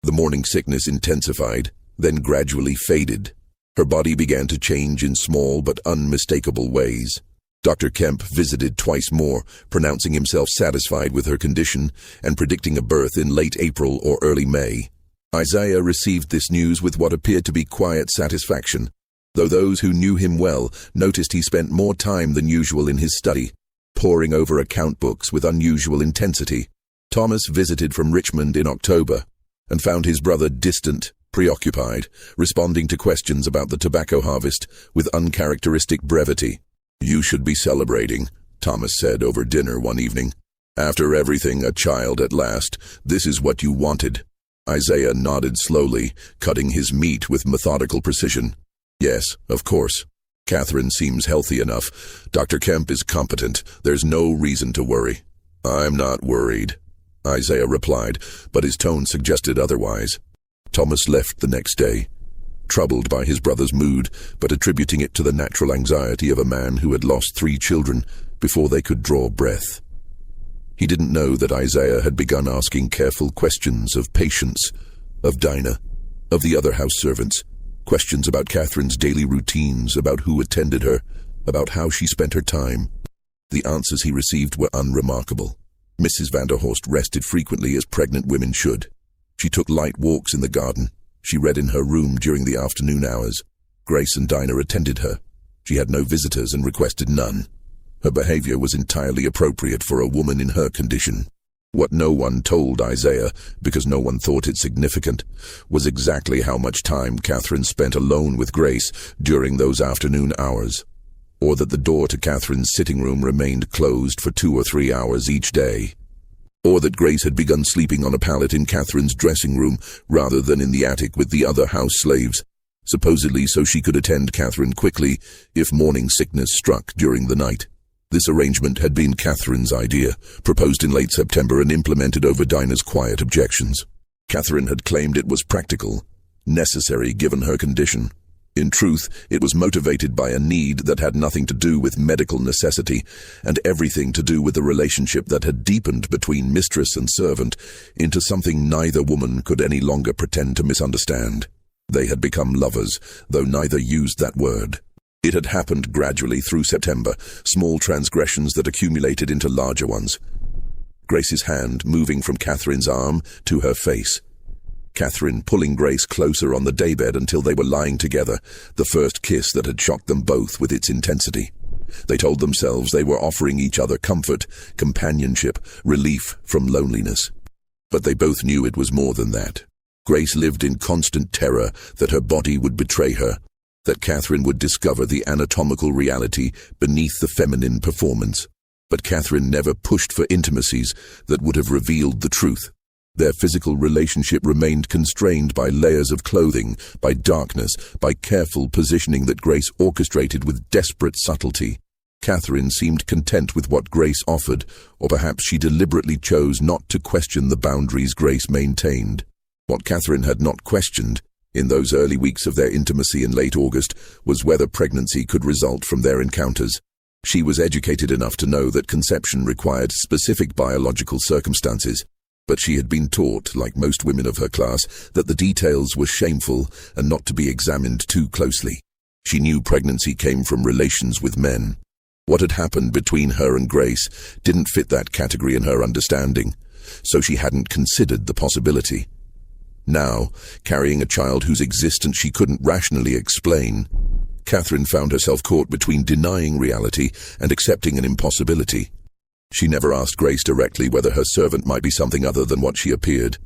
The morning sickness intensified, then gradually faded. Her body began to change in small but unmistakable ways. Dr. Kemp visited twice more, pronouncing himself satisfied with her condition and predicting a birth in late April or early May. Isaiah received this news with what appeared to be quiet satisfaction, though those who knew him well noticed he spent more time than usual in his study, poring over account books with unusual intensity. Thomas visited from Richmond in October and found his brother distant, preoccupied, responding to questions about the tobacco harvest with uncharacteristic brevity. "You should be celebrating," Thomas said over dinner one evening. "After everything, a child at last. This is what you wanted." Isaiah nodded slowly, cutting his meat with methodical precision. "Yes, of course. Catherine seems healthy enough. Dr. Kemp is competent. There's no reason to worry." "I'm not worried," Isaiah replied, but his tone suggested otherwise. Thomas left the next day, troubled by his brother's mood, but attributing it to the natural anxiety of a man who had lost 3 children before they could draw breath. He didn't know that Isaiah had begun asking careful questions of Patience, of Dinah, of the other house servants, questions about Catherine's daily routines, about who attended her, about how she spent her time. The answers he received were unremarkable. Mrs. Vanderhorst rested frequently as pregnant women should. She took light walks in the garden. She read in her room during the afternoon hours. Grace and Dinah attended her. She had no visitors and requested none. Her behavior was entirely appropriate for a woman in her condition. What no one told Isaiah, because no one thought it significant, was exactly how much time Catherine spent alone with Grace during those afternoon hours, or that the door to Catherine's sitting room remained closed for 2 or 3 hours each day, or that Grace had begun sleeping on a pallet in Catherine's dressing room rather than in the attic with the other house slaves, supposedly so she could attend Catherine quickly if morning sickness struck during the night. This arrangement had been Catherine's idea, proposed in late September and implemented over Dinah's quiet objections. Catherine had claimed it was practical, necessary given her condition. In truth, it was motivated by a need that had nothing to do with medical necessity and everything to do with the relationship that had deepened between mistress and servant into something neither woman could any longer pretend to misunderstand. They had become lovers, though neither used that word. It had happened gradually through September, small transgressions that accumulated into larger ones. Grace's hand moving from Catherine's arm to her face. Catherine pulling Grace closer on the daybed until they were lying together, the first kiss that had shocked them both with its intensity. They told themselves they were offering each other comfort, companionship, relief from loneliness. But they both knew it was more than that. Grace lived in constant terror that her body would betray her, that Catherine would discover the anatomical reality beneath the feminine performance. But Catherine never pushed for intimacies that would have revealed the truth. Their physical relationship remained constrained by layers of clothing, by darkness, by careful positioning that Grace orchestrated with desperate subtlety. Catherine seemed content with what Grace offered, or perhaps she deliberately chose not to question the boundaries Grace maintained. What Catherine had not questioned, in those early weeks of their intimacy in late August, was whether pregnancy could result from their encounters. She was educated enough to know that conception required specific biological circumstances, but she had been taught, like most women of her class, that the details were shameful and not to be examined too closely. She knew pregnancy came from relations with men. What had happened between her and Grace didn't fit that category in her understanding, so she hadn't considered the possibility. Now, carrying a child whose existence she couldn't rationally explain, Catherine found herself caught between denying reality and accepting an impossibility. She never asked Grace directly whether her servant might be something other than what she appeared.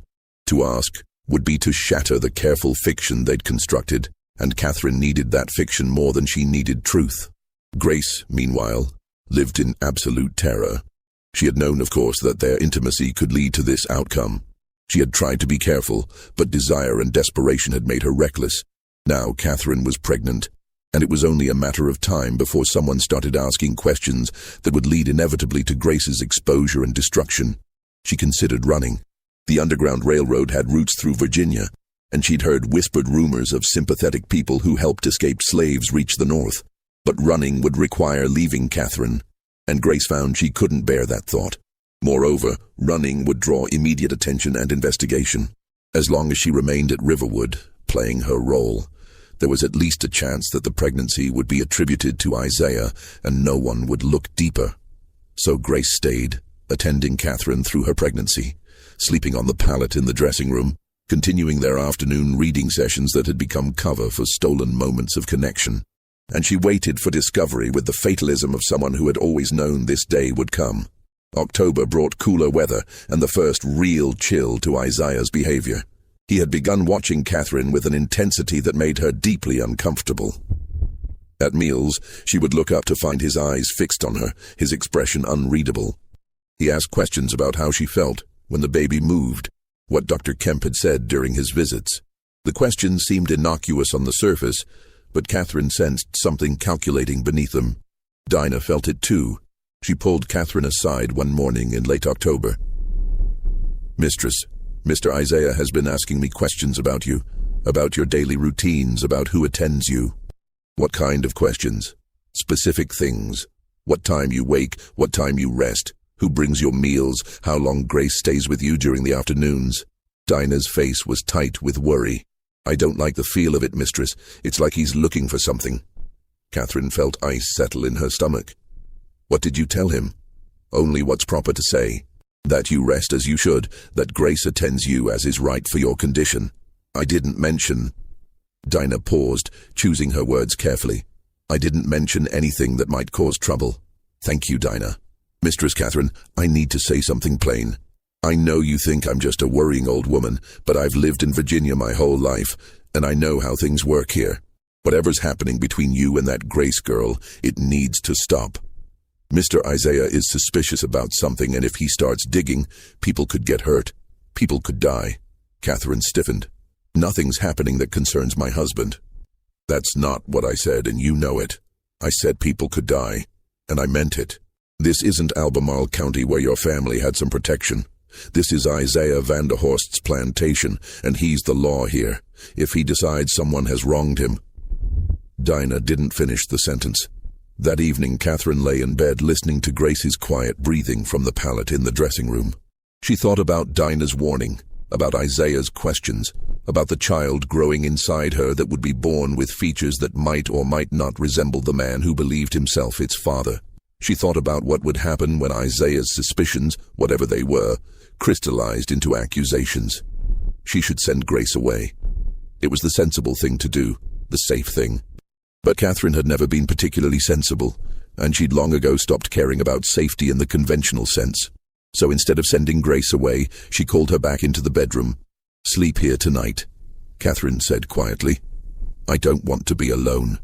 To ask would be to shatter the careful fiction they'd constructed, and Catherine needed that fiction more than she needed truth. Grace, meanwhile, lived in absolute terror. She had known, of course, that their intimacy could lead to this outcome. She had tried to be careful, but desire and desperation had made her reckless. Now Catherine was pregnant, and it was only a matter of time before someone started asking questions that would lead inevitably to Grace's exposure and destruction. She considered running. The Underground Railroad had routes through Virginia, and she'd heard whispered rumors of sympathetic people who helped escaped slaves reach the north. But running would require leaving Catherine, and Grace found she couldn't bear that thought. Moreover, running would draw immediate attention and investigation. As long as she remained at Riverwood, playing her role, there was at least a chance that the pregnancy would be attributed to Isaiah, and no one would look deeper. So Grace stayed, attending Catherine through her pregnancy, sleeping on the pallet in the dressing room, continuing their afternoon reading sessions that had become cover for stolen moments of connection. And she waited for discovery with the fatalism of someone who had always known this day would come. October brought cooler weather and the first real chill to Isaiah's behavior. He had begun watching Catherine with an intensity that made her deeply uncomfortable. At meals, she would look up to find his eyes fixed on her, his expression unreadable. He asked questions about how she felt when the baby moved, what Dr. Kemp had said during his visits. The questions seemed innocuous on the surface, but Catherine sensed something calculating beneath them. Dinah felt it too. She pulled Catherine aside one morning in late October. "Mistress, Mr. Isaiah has been asking me questions about you, about your daily routines, about who attends you." "What kind of questions?" "Specific things. What time you wake, what time you rest, who brings your meals, how long Grace stays with you during the afternoons." Dinah's face was tight with worry. "I don't like the feel of it, mistress. It's like he's looking for something." Catherine felt ice settle in her stomach. "What did you tell him?" "Only what's proper to say. That you rest as you should, that Grace attends you as is right for your condition. I didn't mention—" Dinah paused, choosing her words carefully. "I didn't mention anything that might cause trouble." "Thank you, Dinah." "Mistress Catherine, I need to say something plain. I know you think I'm just a worrying old woman, but I've lived in Virginia my whole life, and I know how things work here. Whatever's happening between you and that Grace girl, it needs to stop. Mr. Isaiah is suspicious about something, and if he starts digging, people could get hurt. People could die." Catherine stiffened. "Nothing's happening that concerns my husband." "That's not what I said, and you know it. I said people could die, and I meant it. This isn't Albemarle County where your family had some protection. This is Isaiah Vanderhorst's plantation, and he's the law here. If he decides someone has wronged him—" Dinah didn't finish the sentence. That evening, Catherine lay in bed listening to Grace's quiet breathing from the pallet in the dressing room. She thought about Dinah's warning, about Isaiah's questions, about the child growing inside her that would be born with features that might or might not resemble the man who believed himself its father. She thought about what would happen when Isaiah's suspicions, whatever they were, crystallized into accusations. She should send Grace away. It was the sensible thing to do, the safe thing. But Catherine had never been particularly sensible, and she'd long ago stopped caring about safety in the conventional sense. So instead of sending Grace away, she called her back into the bedroom. "Sleep here tonight," Catherine said quietly. I don't want to be alone."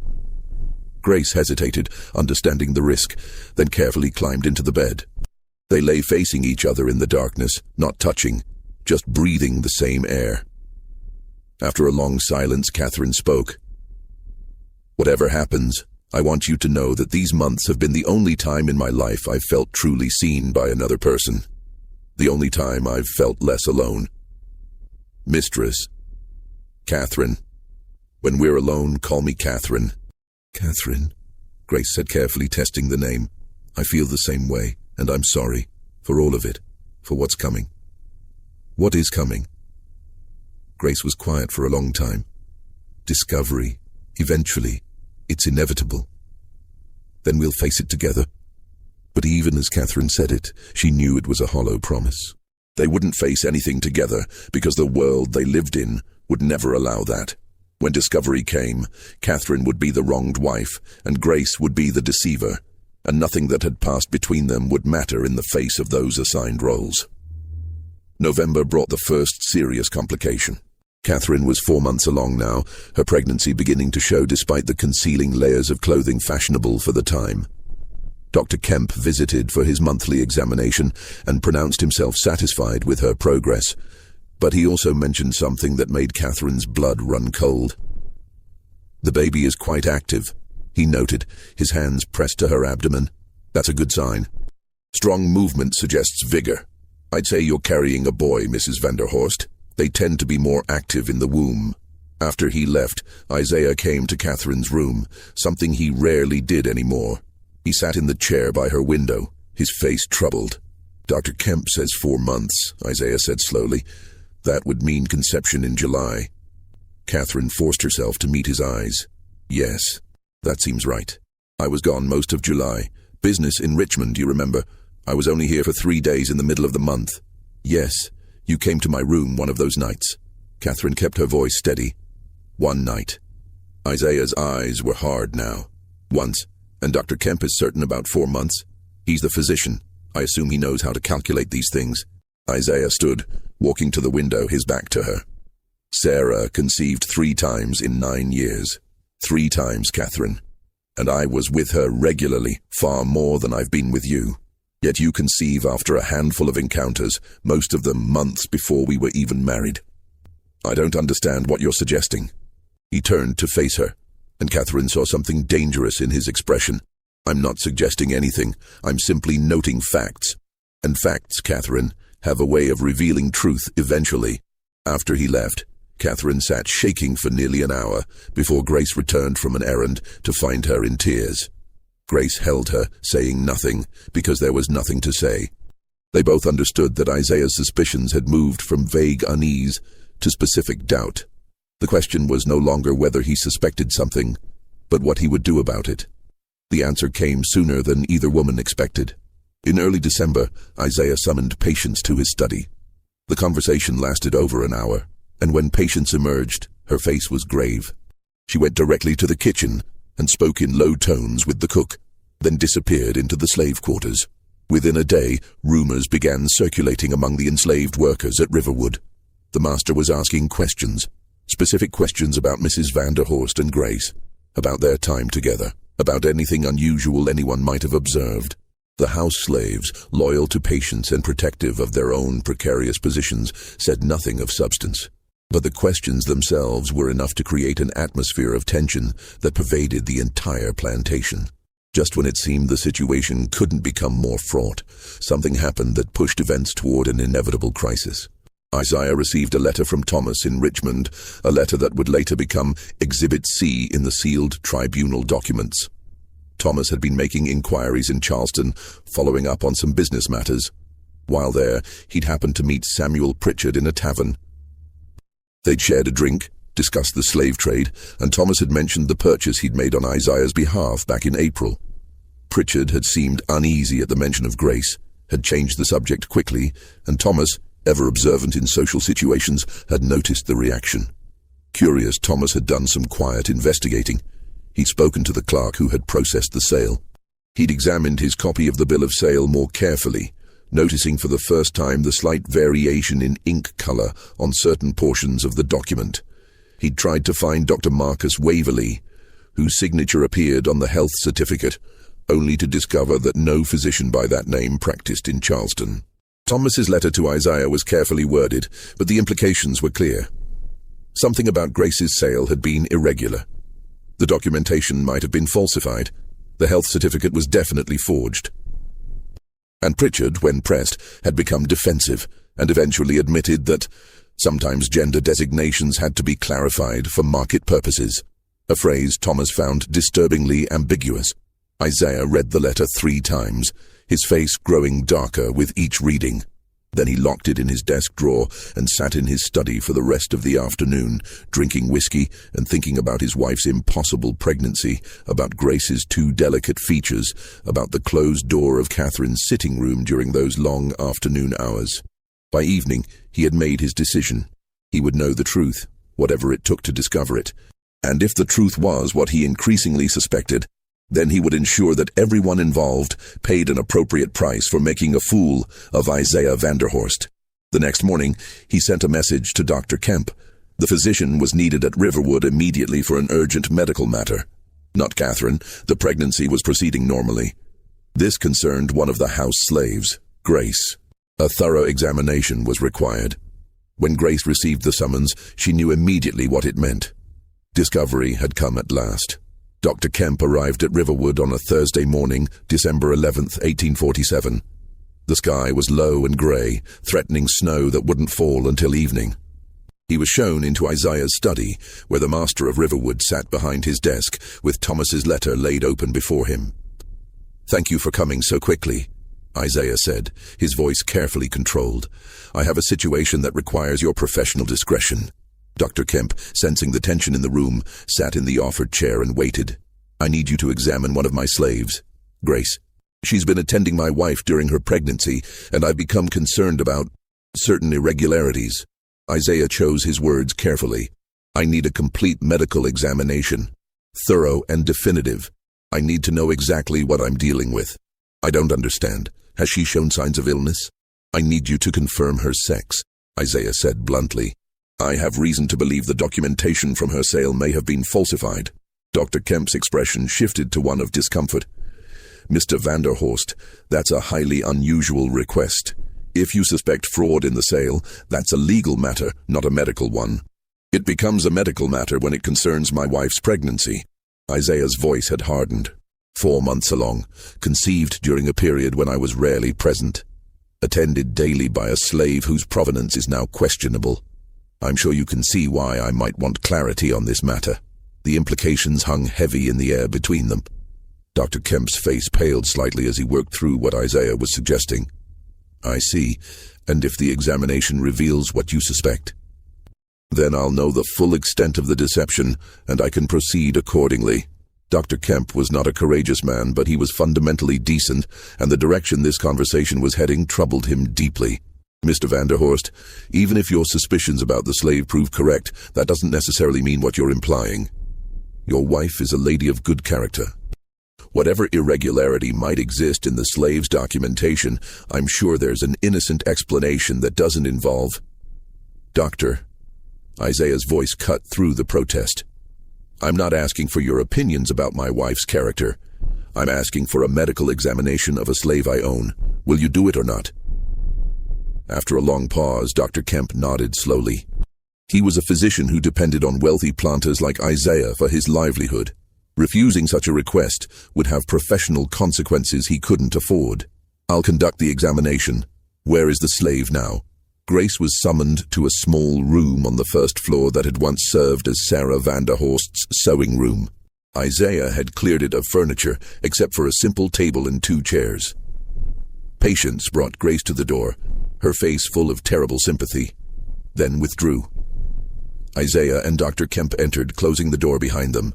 Grace hesitated, understanding the risk, then carefully climbed into the bed. They lay facing each other in the darkness, not touching, just breathing the same air. After a long silence, Catherine spoke. "Whatever happens, I want you to know that these months have been the only time in my life I've felt truly seen by another person. The only time I've felt less alone. Mistress. Catherine. When we're alone, call me Catherine." "Catherine," Grace said carefully, testing the name. "I feel the same way, and I'm sorry. For all of it. For what's coming." "What is coming?" Grace was quiet for a long time. "Discovery. Eventually. It's inevitable. Then we'll face it together." But even as Catherine said it, she knew it was a hollow promise. They wouldn't face anything together because the world they lived in would never allow that. When discovery came, Catherine would be the wronged wife, and Grace would be the deceiver, and nothing that had passed between them would matter in the face of those assigned roles. November brought the first serious complication. Catherine was 4 months along now, her pregnancy beginning to show despite the concealing layers of clothing fashionable for the time. Dr. Kemp visited for his monthly examination and pronounced himself satisfied with her progress, but he also mentioned something that made Catherine's blood run cold. "The baby is quite active," he noted, his hands pressed to her abdomen. "That's a good sign. Strong movement suggests vigor. I'd say you're carrying a boy, Mrs. Vanderhorst. They tend to be more active in the womb." After he left, Isaiah came to Catherine's room, something he rarely did anymore. He sat in the chair by her window, his face troubled. "Dr. Kemp says 4 months, Isaiah said slowly. "That would mean conception in July." Catherine forced herself to meet his eyes. "Yes, that seems right. I was gone most of July. Business in Richmond, you remember? I was only here for 3 days in the middle of the month." "Yes, you came to my room one of those nights." Catherine kept her voice steady. "One night." Isaiah's eyes were hard now. "Once. And Dr. Kemp is certain about 4 months? He's the physician. I assume he knows how to calculate these things." Isaiah stood, walking to the window, his back to her. "Sarah conceived 3 times in 9 years. 3 times, Catherine. And I was with her regularly, far more than I've been with you. Yet you conceive after a handful of encounters, most of them months before we were even married. I don't understand what you're suggesting." He turned to face her, and Catherine saw something dangerous in his expression. "I'm not suggesting anything. I'm simply noting facts. And facts, Catherine, have a way of revealing truth eventually." After he left, Catherine sat shaking for nearly an hour before Grace returned from an errand to find her in tears. Grace held her, saying nothing, because there was nothing to say. They both understood that Isaiah's suspicions had moved from vague unease to specific doubt. The question was no longer whether he suspected something, but what he would do about it. The answer came sooner than either woman expected. In early December, Isaiah summoned Patience to his study. The conversation lasted over an hour, and when Patience emerged, her face was grave. She went directly to the kitchen and spoke in low tones with the cook, then disappeared into the slave quarters. Within a day, rumors began circulating among the enslaved workers at Riverwood. The master was asking questions, specific questions about Mrs. Vanderhorst and Grace, about their time together, about anything unusual anyone might have observed. The house slaves, loyal to Patience and protective of their own precarious positions, said nothing of substance. But the questions themselves were enough to create an atmosphere of tension that pervaded the entire plantation. Just when it seemed the situation couldn't become more fraught, something happened that pushed events toward an inevitable crisis. Isaiah received a letter from Thomas in Richmond, a letter that would later become Exhibit C in the sealed tribunal documents. Thomas had been making inquiries in Charleston, following up on some business matters. While there, he'd happened to meet Samuel Pritchard in a tavern. They'd shared a drink, discussed the slave trade, and Thomas had mentioned the purchase he'd made on Isaiah's behalf back in April. Pritchard had seemed uneasy at the mention of Grace, had changed the subject quickly, and Thomas, ever observant in social situations, had noticed the reaction. Curious, Thomas had done some quiet investigating. He'd spoken to the clerk who had processed the sale. He'd examined his copy of the bill of sale more carefully, noticing for the first time the slight variation in ink color on certain portions of the document. He'd tried to find Dr. Marcus Waverley, whose signature appeared on the health certificate, only to discover that no physician by that name practiced in Charleston. Thomas's letter to Isaiah was carefully worded, but the implications were clear. Something about Grace's sale had been irregular. The documentation might have been falsified. The health certificate was definitely forged. And Pritchard, when pressed, had become defensive and eventually admitted that sometimes gender designations had to be clarified for market purposes, a phrase Thomas found disturbingly ambiguous. Isaiah read the letter 3 times, his face growing darker with each reading. Then he locked it in his desk drawer and sat in his study for the rest of the afternoon, drinking whiskey and thinking about his wife's impossible pregnancy, about Grace's 2 delicate features, about the closed door of Catherine's sitting room during those long afternoon hours. By evening, he had made his decision. He would know the truth, whatever it took to discover it. And if the truth was what he increasingly suspected, then he would ensure that everyone involved paid an appropriate price for making a fool of Isaiah Vanderhorst. The next morning, he sent a message to Dr. Kemp. The physician was needed at Riverwood immediately for an urgent medical matter. Not Catherine. The pregnancy was proceeding normally. This concerned one of the house slaves, Grace. A thorough examination was required. When Grace received the summons, she knew immediately what it meant. Discovery had come at last. Dr. Kemp arrived at Riverwood on a Thursday morning, December 11th, 1847. The sky was low and grey, threatening snow that wouldn't fall until evening. He was shown into Isaiah's study, where the master of Riverwood sat behind his desk, with Thomas's letter laid open before him. "Thank you for coming so quickly," Isaiah said, his voice carefully controlled. "I have a situation that requires your professional discretion." Dr. Kemp, sensing the tension in the room, sat in the offered chair and waited. "I need you to examine one of my slaves, Grace. She's been attending my wife during her pregnancy, and I've become concerned about certain irregularities." Isaiah chose his words carefully. "I need a complete medical examination, thorough and definitive. I need to know exactly what I'm dealing with. I don't understand. Has she shown signs of illness?" "I need you to confirm her sex," Isaiah said bluntly. "I have reason to believe the documentation from her sale may have been falsified." Dr. Kemp's expression shifted to one of discomfort. "Mr. Vanderhorst, that's a highly unusual request. If you suspect fraud in the sale, that's a legal matter, not a medical one. It becomes a medical matter when it concerns my wife's pregnancy." Isaiah's voice had hardened. 4 months along, conceived during a period when I was rarely present, attended daily by a slave whose provenance is now questionable. I'm sure you can see why I might want clarity on this matter. The implications hung heavy in the air between them. Dr. Kemp's face paled slightly as he worked through what Isaiah was suggesting. "I see, and if the examination reveals what you suspect, then I'll know the full extent of the deception, and I can proceed accordingly." Dr. Kemp was not a courageous man, but he was fundamentally decent, and the direction this conversation was heading troubled him deeply. "Mr. Vanderhorst, even if your suspicions about the slave prove correct, that doesn't necessarily mean what you're implying. Your wife is a lady of good character. Whatever irregularity might exist in the slave's documentation, I'm sure there's an innocent explanation that doesn't involve—" "Doctor," Isaiah's voice cut through the protest, "I'm not asking for your opinions about my wife's character. I'm asking for a medical examination of a slave I own. Will you do it or not?" After a long pause, Dr. Kemp nodded slowly. He was a physician who depended on wealthy planters like Isaiah for his livelihood. Refusing such a request would have professional consequences he couldn't afford. "I'll conduct the examination. Where is the slave now?" Grace was summoned to a small room on the first floor that had once served as Sarah Vanderhorst's sewing room. Isaiah had cleared it of furniture, except for a simple table and 2 chairs. Patience brought Grace to the door, her face full of terrible sympathy, then withdrew. Isaiah and Dr. Kemp entered, closing the door behind them.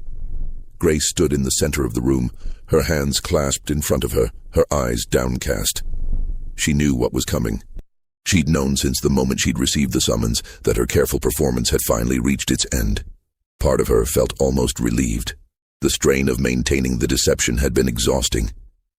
Grace stood in the center of the room, her hands clasped in front of her, her eyes downcast. She knew what was coming. She'd known since the moment she'd received the summons that her careful performance had finally reached its end. Part of her felt almost relieved. The strain of maintaining the deception had been exhausting,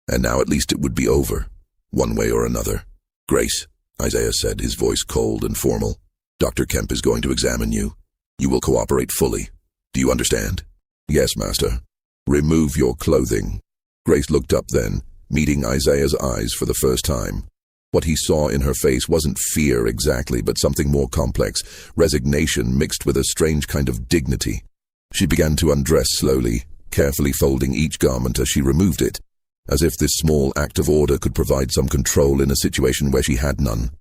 and now at least it would be over, one way or another. "Grace," Isaiah said, his voice cold and formal, "Dr. Kemp is going to examine you. You will cooperate fully. Do you understand? Yes, Master. Remove your clothing. Grace looked up then, meeting Isaiah's eyes for the first time. What he saw in her face wasn't fear exactly, but something more complex, resignation mixed with a strange kind of dignity. She began to undress slowly, carefully folding each garment as she removed it, as if this small act of order could provide some control in a situation where she had none.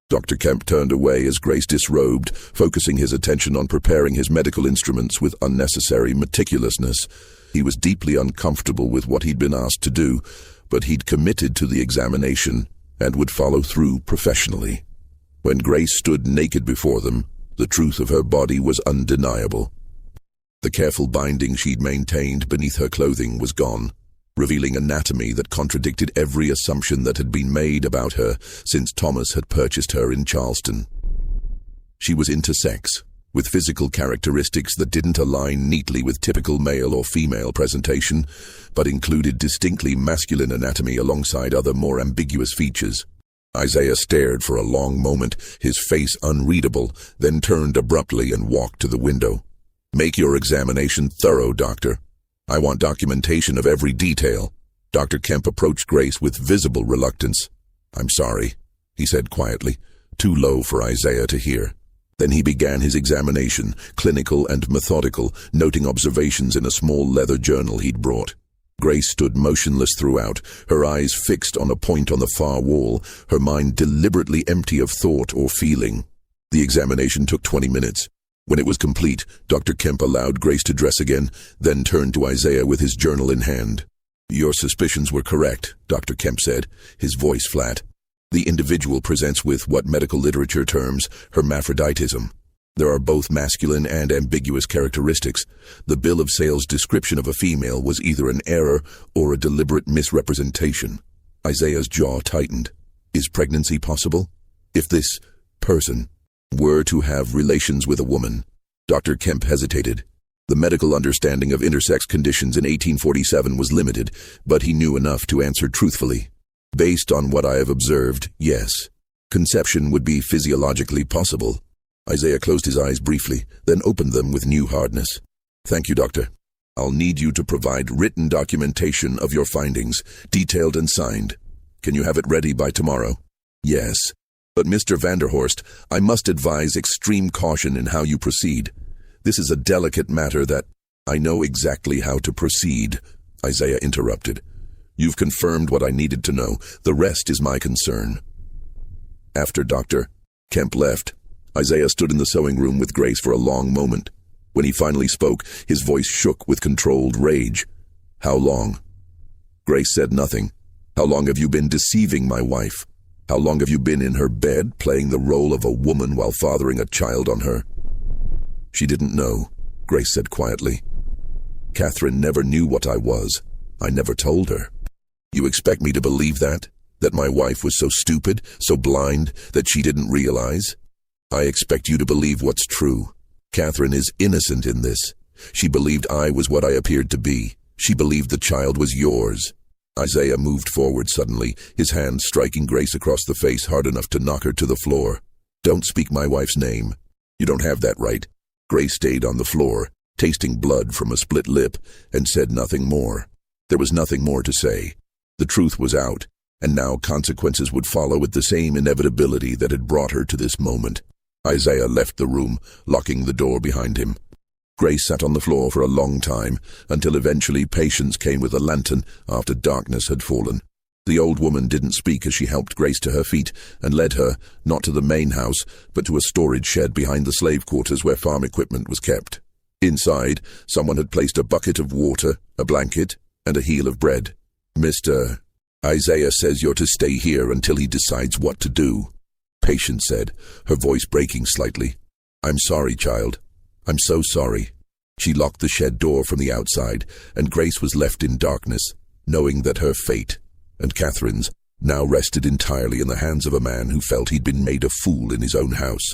Dr. Kemp turned away as Grace disrobed, focusing his attention on preparing his medical instruments with unnecessary meticulousness. He was deeply uncomfortable with what he'd been asked to do, but he'd committed to the examination and would follow through professionally. When Grace stood naked before them, the truth of her body was undeniable. The careful binding she'd maintained beneath her clothing was gone, revealing anatomy that contradicted every assumption that had been made about her since Thomas had purchased her in Charleston. She was intersex, with physical characteristics that didn't align neatly with typical male or female presentation, but included distinctly masculine anatomy alongside other more ambiguous features. Isaiah stared for a long moment, his face unreadable, then turned abruptly and walked to the window. Make your examination thorough, Doctor. I want documentation of every detail. Dr. Kemp approached Grace with visible reluctance. I'm sorry, he said quietly, too low for Isaiah to hear. Then he began his examination, clinical and methodical, noting observations in a small leather journal he'd brought. Grace stood motionless throughout, her eyes fixed on a point on the far wall, her mind deliberately empty of thought or feeling. The examination took 20 minutes. When it was complete, Dr. Kemp allowed Grace to dress again, then turned to Isaiah with his journal in hand. Your suspicions were correct, Dr. Kemp said, his voice flat. The individual presents with what medical literature terms hermaphroditism. There are both masculine and ambiguous characteristics. The bill of sale's description of a female was either an error or a deliberate misrepresentation. Isaiah's jaw tightened. Is pregnancy possible? If this person were to have relations with a woman? Dr. Kemp hesitated. The medical understanding of intersex conditions in 1847 was limited, but he knew enough to answer truthfully. Based on what I have observed, yes. Conception would be physiologically possible. Isaiah closed his eyes briefly, then opened them with new hardness. Thank you, Doctor. I'll need you to provide written documentation of your findings, detailed and signed. Can you have it ready by tomorrow? Yes. But Mr. Vanderhorst, I must advise extreme caution in how you proceed. This is a delicate matter that— I know exactly how to proceed, Isaiah interrupted. You've confirmed what I needed to know. The rest is my concern. After Dr. Kemp left, Isaiah stood in the sewing room with Grace for a long moment. When he finally spoke, his voice shook with controlled rage. How long? Grace said nothing. How long have you been deceiving my wife? How long have you been in her bed, playing the role of a woman while fathering a child on her? She didn't know, Grace said quietly. Catherine never knew what I was. I never told her. You expect me to believe that? That my wife was so stupid, so blind, that she didn't realize? I expect you to believe what's true. Catherine is innocent in this. She believed I was what I appeared to be. She believed the child was yours. Isaiah moved forward suddenly, his hand striking Grace across the face hard enough to knock her to the floor. Don't speak my wife's name. You don't have that right. Grace stayed on the floor, tasting blood from a split lip, and said nothing more. There was nothing more to say. The truth was out, and now consequences would follow with the same inevitability that had brought her to this moment. Isaiah left the room, locking the door behind him. Grace sat on the floor for a long time, until eventually Patience came with a lantern after darkness had fallen. The old woman didn't speak as she helped Grace to her feet and led her, not to the main house, but to a storage shed behind the slave quarters where farm equipment was kept. Inside, someone had placed a bucket of water, a blanket, and a heel of bread. Mr. Isaiah says you're to stay here until he decides what to do, Patience said, her voice breaking slightly. I'm sorry, child. I'm so sorry. She locked the shed door from the outside, and Grace was left in darkness, knowing that her fate, and Catherine's, now rested entirely in the hands of a man who felt he'd been made a fool in his own house.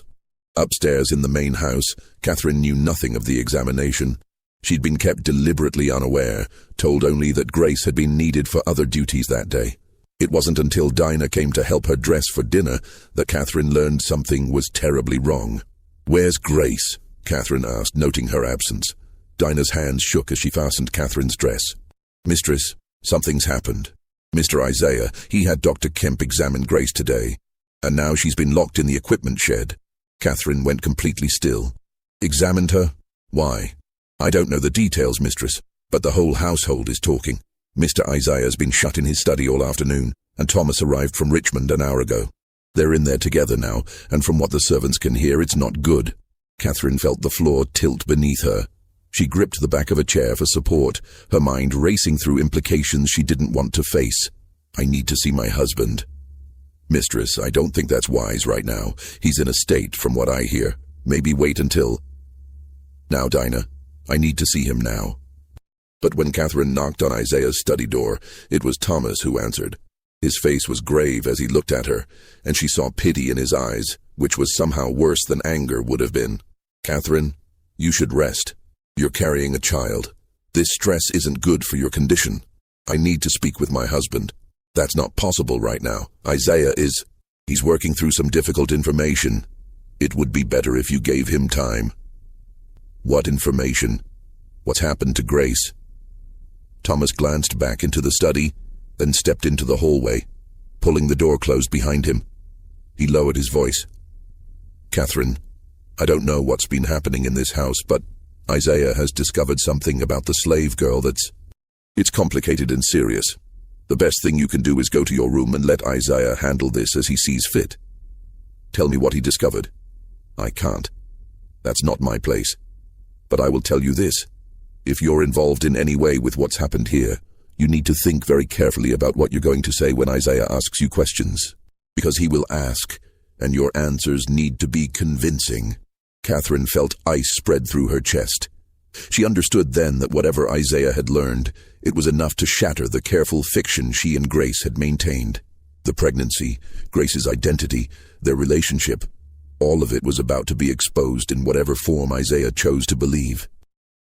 Upstairs in the main house, Catherine knew nothing of the examination. She'd been kept deliberately unaware, told only that Grace had been needed for other duties that day. It wasn't until Dinah came to help her dress for dinner that Catherine learned something was terribly wrong. Where's Grace? Catherine asked, noting her absence. Dinah's hands shook as she fastened Catherine's dress. Mistress, something's happened. Mr. Isaiah, he had Dr. Kemp examine Grace today, and now she's been locked in the equipment shed. Catherine went completely still. Examined her? Why? I don't know the details, mistress, but the whole household is talking. Mr. Isaiah's been shut in his study all afternoon, and Thomas arrived from Richmond an hour ago. They're in there together now, and from what the servants can hear, it's not good. Catherine felt the floor tilt beneath her. She gripped the back of a chair for support, her mind racing through implications she didn't want to face. I need to see my husband. Mistress, I don't think that's wise right now. He's in a state, from what I hear. Maybe wait until... Now, Dinah, I need to see him now. But when Catherine knocked on Isaiah's study door, it was Thomas who answered. His face was grave as he looked at her, and she saw pity in his eyes, which was somehow worse than anger would have been. Catherine, you should rest. You're carrying a child. This stress isn't good for your condition. I need to speak with my husband. That's not possible right now. Isaiah is... He's working through some difficult information. It would be better if you gave him time. What information? What's happened to Grace? Thomas glanced back into the study, then stepped into the hallway, pulling the door closed behind him. He lowered his voice. Catherine, I don't know what's been happening in this house, but Isaiah has discovered something about the slave girl it's complicated and serious. The best thing you can do is go to your room and let Isaiah handle this as he sees fit. Tell me what he discovered. I can't. That's not my place. But I will tell you this. If you're involved in any way with what's happened here, you need to think very carefully about what you're going to say when Isaiah asks you questions. Because he will ask, and your answers need to be convincing. Catherine felt ice spread through her chest. She understood then that whatever Isaiah had learned, it was enough to shatter the careful fiction she and Grace had maintained. The pregnancy, Grace's identity, their relationship, all of it was about to be exposed in whatever form Isaiah chose to believe.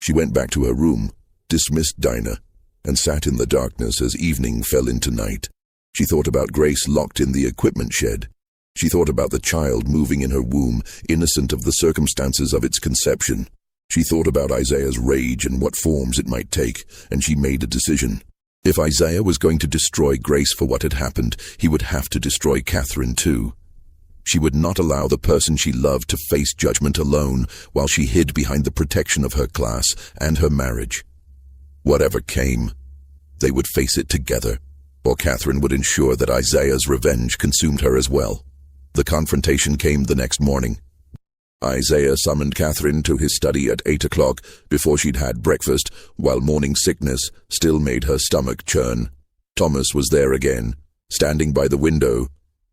She went back to her room, dismissed Dinah, and sat in the darkness as evening fell into night. She thought about Grace locked in the equipment shed. She thought about the child moving in her womb, innocent of the circumstances of its conception. She thought about Isaiah's rage and what forms it might take, and she made a decision. If Isaiah was going to destroy Grace for what had happened, he would have to destroy Catherine too. She would not allow the person she loved to face judgment alone while she hid behind the protection of her class and her marriage. Whatever came, they would face it together, or Catherine would ensure that Isaiah's revenge consumed her as well. The confrontation came the next morning. Isaiah summoned Catherine to his study at 8 o'clock before she'd had breakfast, while morning sickness still made her stomach churn. Thomas was there again, standing by the window,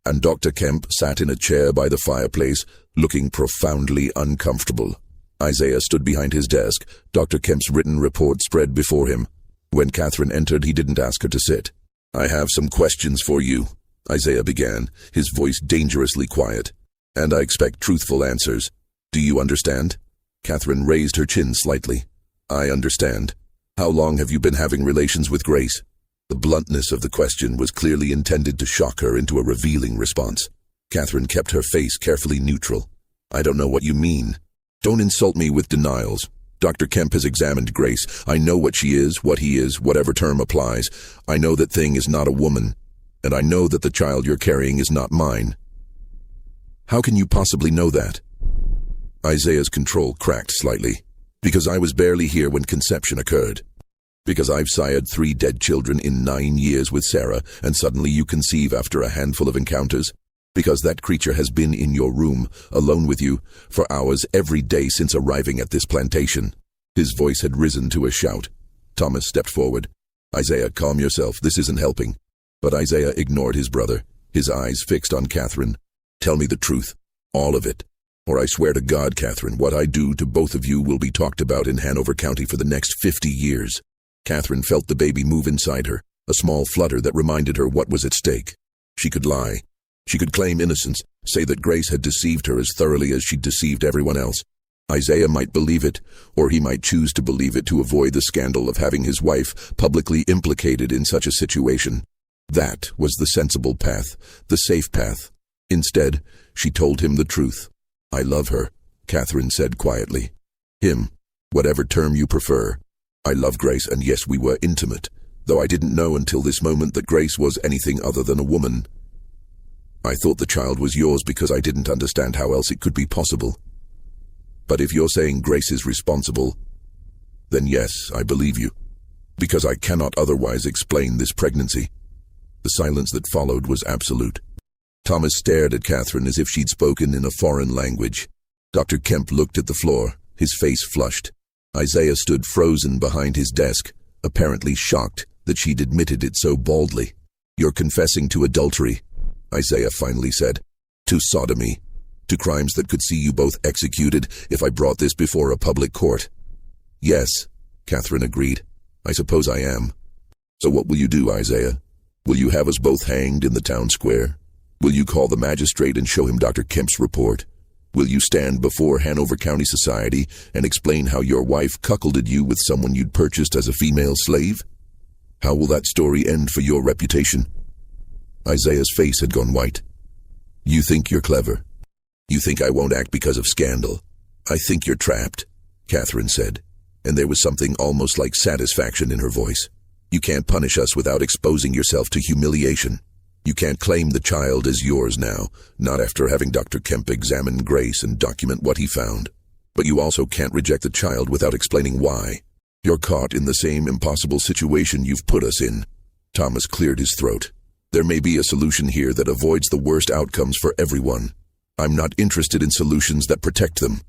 and Dr. Kemp sat in a chair by the fireplace, looking profoundly uncomfortable. Isaiah stood behind his desk, Dr. Kemp's written report spread before him. When Catherine entered, he didn't ask her to sit. I have some questions for you, Isaiah began, his voice dangerously quiet. And I expect truthful answers. Do you understand? Catherine raised her chin slightly. I understand. How long have you been having relations with Grace? The bluntness of the question was clearly intended to shock her into a revealing response. Catherine kept her face carefully neutral. I don't know what you mean. Don't insult me with denials. Dr. Kemp has examined Grace. I know what she is, what he is, whatever term applies. I know that thing is not a woman. And I know that the child you're carrying is not mine. How can you possibly know that? Isaiah's control cracked slightly. Because I was barely here when conception occurred. Because I've sired 3 dead children in 9 years with Sarah, and suddenly you conceive after a handful of encounters. Because that creature has been in your room, alone with you, for hours every day since arriving at this plantation. His voice had risen to a shout. Thomas stepped forward. Isaiah, calm yourself, this isn't helping. But Isaiah ignored his brother, his eyes fixed on Catherine. Tell me the truth, all of it. Or I swear to God, Catherine, what I do to both of you will be talked about in Hanover County for the next 50 years. Catherine felt the baby move inside her, a small flutter that reminded her what was at stake. She could lie. She could claim innocence, say that Grace had deceived her as thoroughly as she'd deceived everyone else. Isaiah might believe it, or he might choose to believe it to avoid the scandal of having his wife publicly implicated in such a situation. That was the sensible path, the safe path. Instead, she told him the truth. I love her, Catherine said quietly. Him, whatever term you prefer. I love Grace, and yes, we were intimate, though I didn't know until this moment that Grace was anything other than a woman. I thought the child was yours because I didn't understand how else it could be possible. But if you're saying Grace is responsible, then yes, I believe you, because I cannot otherwise explain this pregnancy. The silence that followed was absolute. Thomas stared at Catherine as if she'd spoken in a foreign language. Dr. Kemp looked at the floor, his face flushed. Isaiah stood frozen behind his desk, apparently shocked that she'd admitted it so baldly. "You're confessing to adultery," Isaiah finally said. "To sodomy. To crimes that could see you both executed if I brought this before a public court." "Yes," Catherine agreed. "I suppose I am." "So what will you do, Isaiah? Will you have us both hanged in the town square? Will you call the magistrate and show him Dr. Kemp's report? Will you stand before Hanover County Society and explain how your wife cuckolded you with someone you'd purchased as a female slave? How will that story end for your reputation?" Isaiah's face had gone white. "You think you're clever. You think I won't act because of scandal. I think you're trapped," Catherine said, and there was something almost like satisfaction in her voice. "You can't punish us without exposing yourself to humiliation. You can't claim the child as yours now, not after having Dr. Kemp examine Grace and document what he found. But you also can't reject the child without explaining why. You're caught in the same impossible situation you've put us in." Thomas cleared his throat. "There may be a solution here that avoids the worst outcomes for everyone. I'm not interested in solutions that protect them."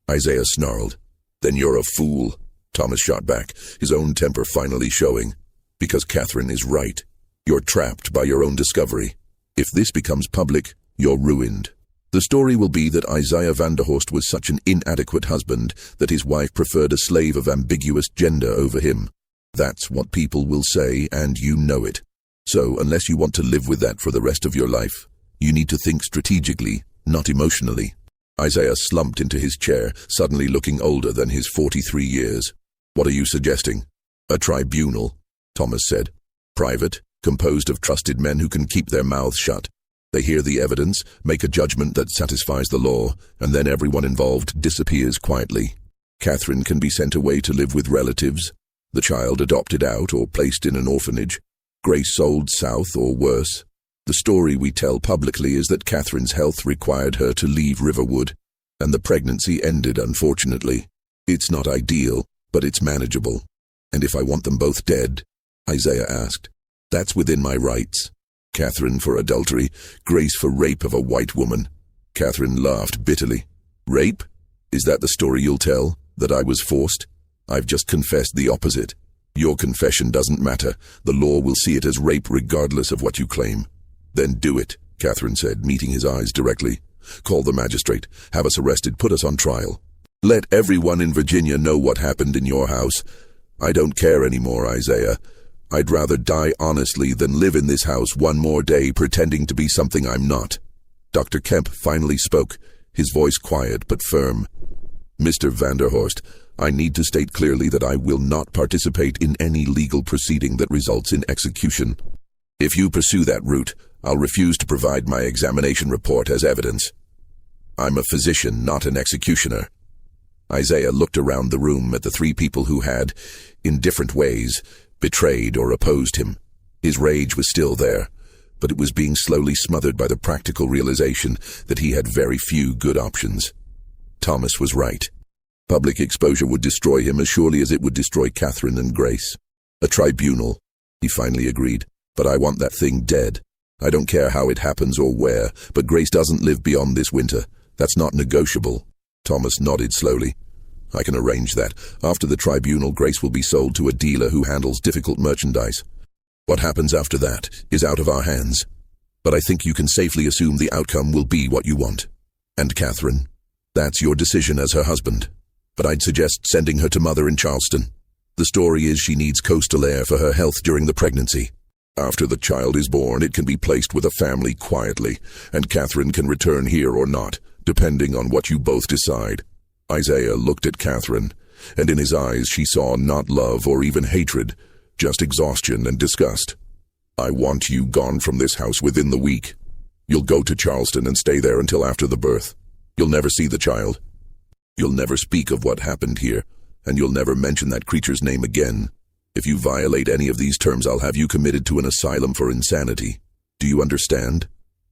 Isaiah snarled. "Then you're a fool," Thomas shot back, his own temper finally showing. "Because Catherine is right. You're trapped by your own discovery. If this becomes public, you're ruined. The story will be that Isaiah Vanderhorst was such an inadequate husband that his wife preferred a slave of ambiguous gender over him. That's what people will say, and you know it. So, unless you want to live with that for the rest of your life, you need to think strategically, not emotionally." Isaiah slumped into his chair, suddenly looking older than his 43 years. "What are you suggesting?" "A tribunal," Thomas said. "Private, composed of trusted men who can keep their mouths shut. They hear the evidence, make a judgment that satisfies the law, and then everyone involved disappears quietly. Catherine can be sent away to live with relatives, the child adopted out or placed in an orphanage, Grace sold south or worse. The story we tell publicly is that Catherine's health required her to leave Riverwood, and the pregnancy ended unfortunately. It's not ideal, but it's manageable." "And if I want them both dead?" Isaiah asked. "That's within my rights. Catherine for adultery, Grace for rape of a white woman." Catherine laughed bitterly. "Rape? Is that the story you'll tell? That I was forced? I've just confessed the opposite. Your confession doesn't matter. The law will see it as rape regardless of what you claim." "Then do it," Catherine said, meeting his eyes directly. "Call the magistrate, have us arrested, put us on trial. Let everyone in Virginia know what happened in your house. I don't care anymore, Isaiah. I'd rather die honestly than live in this house one more day pretending to be something I'm not." Dr. Kemp finally spoke, his voice quiet but firm. "Mr. Vanderhorst, I need to state clearly that I will not participate in any legal proceeding that results in execution. If you pursue that route, I'll refuse to provide my examination report as evidence. I'm a physician, not an executioner." Isaiah looked around the room at the three people who had, in different ways, betrayed or opposed him. His rage was still there, but it was being slowly smothered by the practical realization that he had very few good options. Thomas was right. Public exposure would destroy him as surely as it would destroy Catherine and Grace. "A tribunal," he finally agreed, "but I want that thing dead. I don't care how it happens or where, but Grace doesn't live beyond this winter. That's not negotiable." Thomas nodded slowly. "I can arrange that. After the tribunal, Grace will be sold to a dealer who handles difficult merchandise. What happens after that is out of our hands. But I think you can safely assume the outcome will be what you want. And Catherine, that's your decision as her husband. But I'd suggest sending her to Mother in Charleston. The story is she needs coastal air for her health during the pregnancy. After the child is born, it can be placed with a family quietly, and Catherine can return here or not, depending on what you both decide." Isaiah looked at Catherine, and in his eyes she saw not love or even hatred, just exhaustion and disgust. "I want you gone from this house within the week. You'll go to Charleston and stay there until after the birth. You'll never see the child. You'll never speak of what happened here, and you'll never mention that creature's name again. If you violate any of these terms, I'll have you committed to an asylum for insanity. Do you understand?"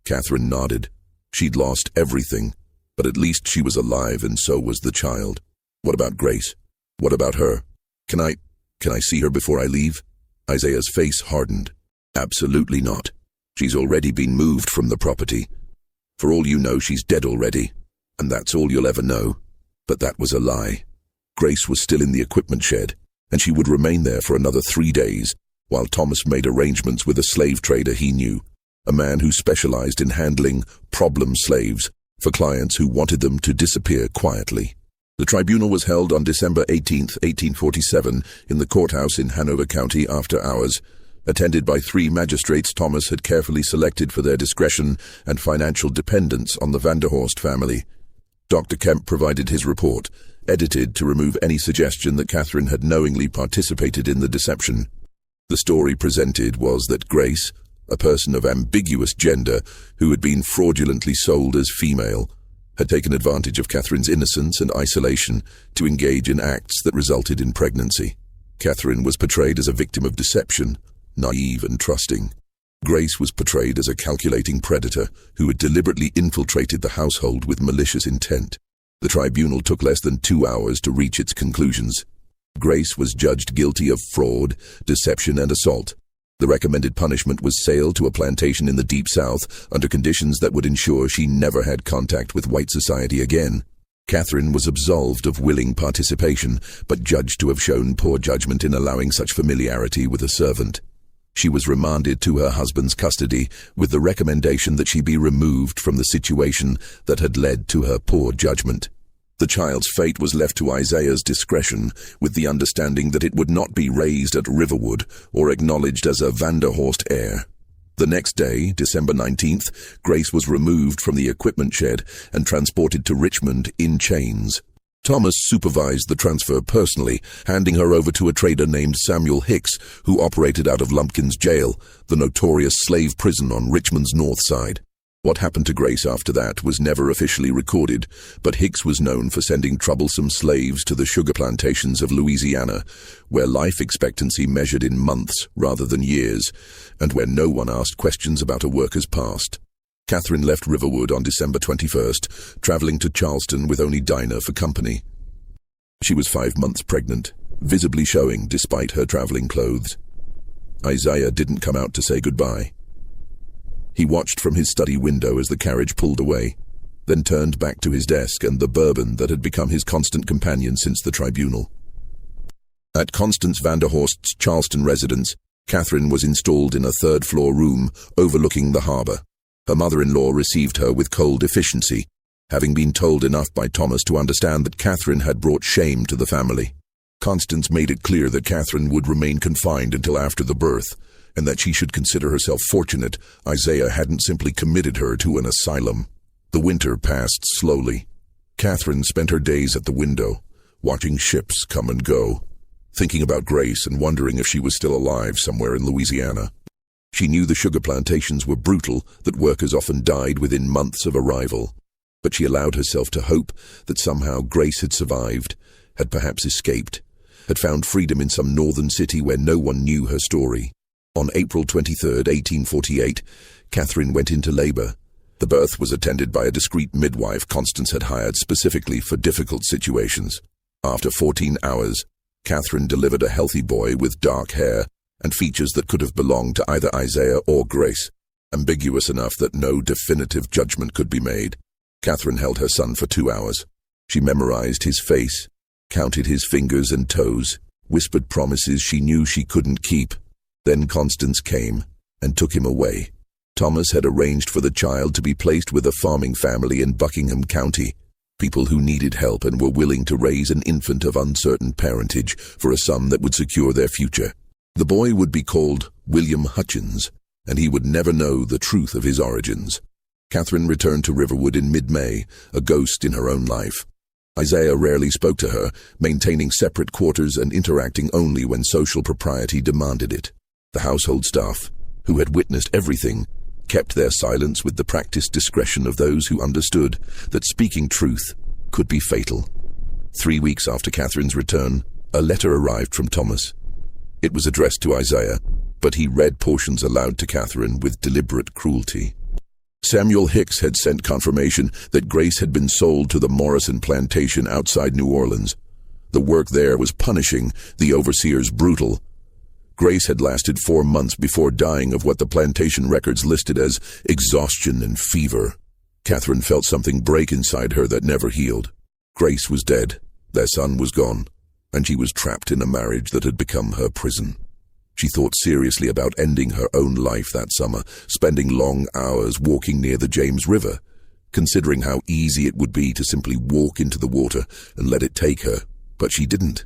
Catherine nodded. She'd lost everything, but at least she was alive, and so was the child. "What about Grace? What about her? Can I see her before I leave?" Isaiah's face hardened. "Absolutely not. She's already been moved from the property. For all you know, she's dead already, and that's all you'll ever know." But that was a lie. Grace was still in the equipment shed, and she would remain there for another 3 days, while Thomas made arrangements with a slave trader he knew, a man who specialized in handling problem slaves for clients who wanted them to disappear quietly. The tribunal was held on December 18, 1847, in the courthouse in Hanover County after hours, attended by 3 magistrates Thomas had carefully selected for their discretion and financial dependence on the Vanderhorst family. Dr. Kemp provided his report, edited to remove any suggestion that Catherine had knowingly participated in the deception. The story presented was that Grace, a person of ambiguous gender who had been fraudulently sold as female, had taken advantage of Catherine's innocence and isolation to engage in acts that resulted in pregnancy. Catherine was portrayed as a victim of deception, naive and trusting. Grace was portrayed as a calculating predator who had deliberately infiltrated the household with malicious intent. The tribunal took less than 2 hours to reach its conclusions. Grace was judged guilty of fraud, deception, and assault. The recommended punishment was sale to a plantation in the Deep South under conditions that would ensure she never had contact with white society again. Catherine was absolved of willing participation, but judged to have shown poor judgment in allowing such familiarity with a servant. She was remanded to her husband's custody with the recommendation that she be removed from the situation that had led to her poor judgment. The child's fate was left to Isaiah's discretion, with the understanding that it would not be raised at Riverwood or acknowledged as a Vanderhorst heir. The next day, December 19th, Grace was removed from the equipment shed and transported to Richmond in chains. Thomas supervised the transfer personally, handing her over to a trader named Samuel Hicks, who operated out of Lumpkin's Jail, the notorious slave prison on Richmond's north side. What happened to Grace after that was never officially recorded, but Hicks was known for sending troublesome slaves to the sugar plantations of Louisiana, where life expectancy measured in months rather than years, and where no one asked questions about a worker's past. Catherine left Riverwood on December 21st, traveling to Charleston with only Dinah for company. She was 5 months pregnant, visibly showing despite her traveling clothes. Isaiah didn't come out to say goodbye. He watched from his study window as the carriage pulled away, then turned back to his desk and the bourbon that had become his constant companion since the tribunal. At Constance Vanderhorst's Charleston residence, Catherine was installed in a third-floor room overlooking the harbor. Her mother-in-law received her with cold efficiency, having been told enough by Thomas to understand that Catherine had brought shame to the family. Constance made it clear that Catherine would remain confined until after the birth, and that she should consider herself fortunate Isaiah hadn't simply committed her to an asylum. The winter passed slowly. Catherine spent her days at the window, watching ships come and go, thinking about Grace and wondering if she was still alive somewhere in Louisiana. She knew the sugar plantations were brutal, that workers often died within months of arrival, but she allowed herself to hope that somehow Grace had survived, had perhaps escaped, had found freedom in some northern city where no one knew her story. On April 23, 1848, Catherine went into labor. The birth was attended by a discreet midwife Constance had hired specifically for difficult situations. After 14 hours, Catherine delivered a healthy boy with dark hair and features that could have belonged to either Isaiah or Grace, ambiguous enough that no definitive judgment could be made. Catherine held her son for 2 hours. She memorized his face, counted his fingers and toes, whispered promises she knew she couldn't keep. Then Constance came and took him away. Thomas had arranged for the child to be placed with a farming family in Buckingham County, people who needed help and were willing to raise an infant of uncertain parentage for a sum that would secure their future. The boy would be called William Hutchins, and he would never know the truth of his origins. Catherine returned to Riverwood in mid-May, a ghost in her own life. Isaiah rarely spoke to her, maintaining separate quarters and interacting only when social propriety demanded it. The household staff, who had witnessed everything, kept their silence with the practiced discretion of those who understood that speaking truth could be fatal. 3 weeks after Catherine's return, a letter arrived from Thomas. It was addressed to Isaiah, but he read portions aloud to Catherine with deliberate cruelty. Samuel Hicks had sent confirmation that Grace had been sold to the Morrison plantation outside New Orleans. The work there was punishing, the overseers brutal. Grace had lasted 4 months before dying of what the plantation records listed as exhaustion and fever. Catherine felt something break inside her that never healed. Grace was dead, their son was gone, and she was trapped in a marriage that had become her prison. She thought seriously about ending her own life that summer, spending long hours walking near the James River, considering how easy it would be to simply walk into the water and let it take her, but she didn't.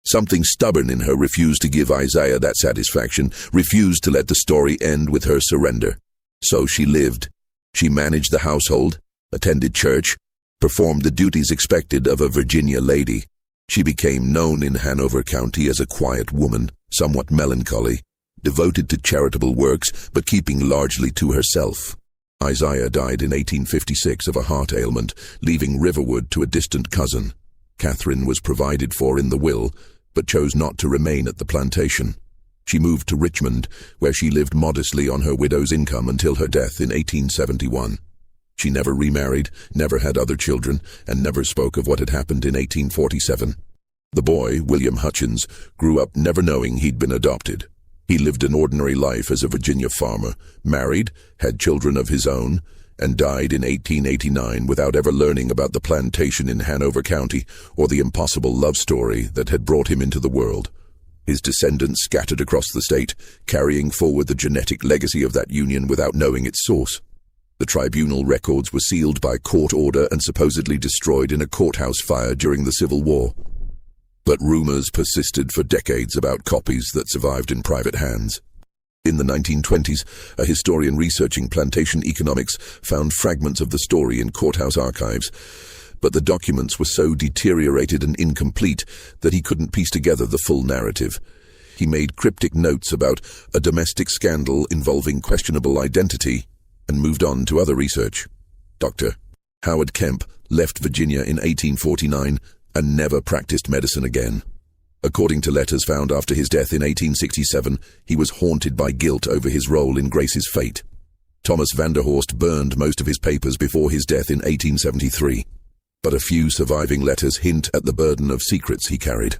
Something stubborn in her refused to give Isaiah that satisfaction, refused to let the story end with her surrender. So she lived. She managed the household, attended church, performed the duties expected of a Virginia lady. She became known in Hanover County as a quiet woman, somewhat melancholy, devoted to charitable works, but keeping largely to herself. Isaiah died in 1856 of a heart ailment, leaving Riverwood to a distant cousin. Catherine was provided for in the will, but chose not to remain at the plantation. She moved to Richmond, where she lived modestly on her widow's income until her death in 1871. She never remarried, never had other children, and never spoke of what had happened in 1847. The boy, William Hutchins, grew up never knowing he'd been adopted. He lived an ordinary life as a Virginia farmer, married, had children of his own, and died in 1889 without ever learning about the plantation in Hanover County or the impossible love story that had brought him into the world. His descendants scattered across the state, carrying forward the genetic legacy of that union without knowing its source. The tribunal records were sealed by court order and supposedly destroyed in a courthouse fire during the Civil War. But rumors persisted for decades about copies that survived in private hands. In the 1920s, a historian researching plantation economics found fragments of the story in courthouse archives, but the documents were so deteriorated and incomplete that he couldn't piece together the full narrative. He made cryptic notes about a domestic scandal involving questionable identity and moved on to other research. Dr. Howard Kemp left Virginia in 1849 and never practiced medicine again. According to letters found after his death in 1867, he was haunted by guilt over his role in Grace's fate. Thomas Vanderhorst burned most of his papers before his death in 1873, but a few surviving letters hint at the burden of secrets he carried.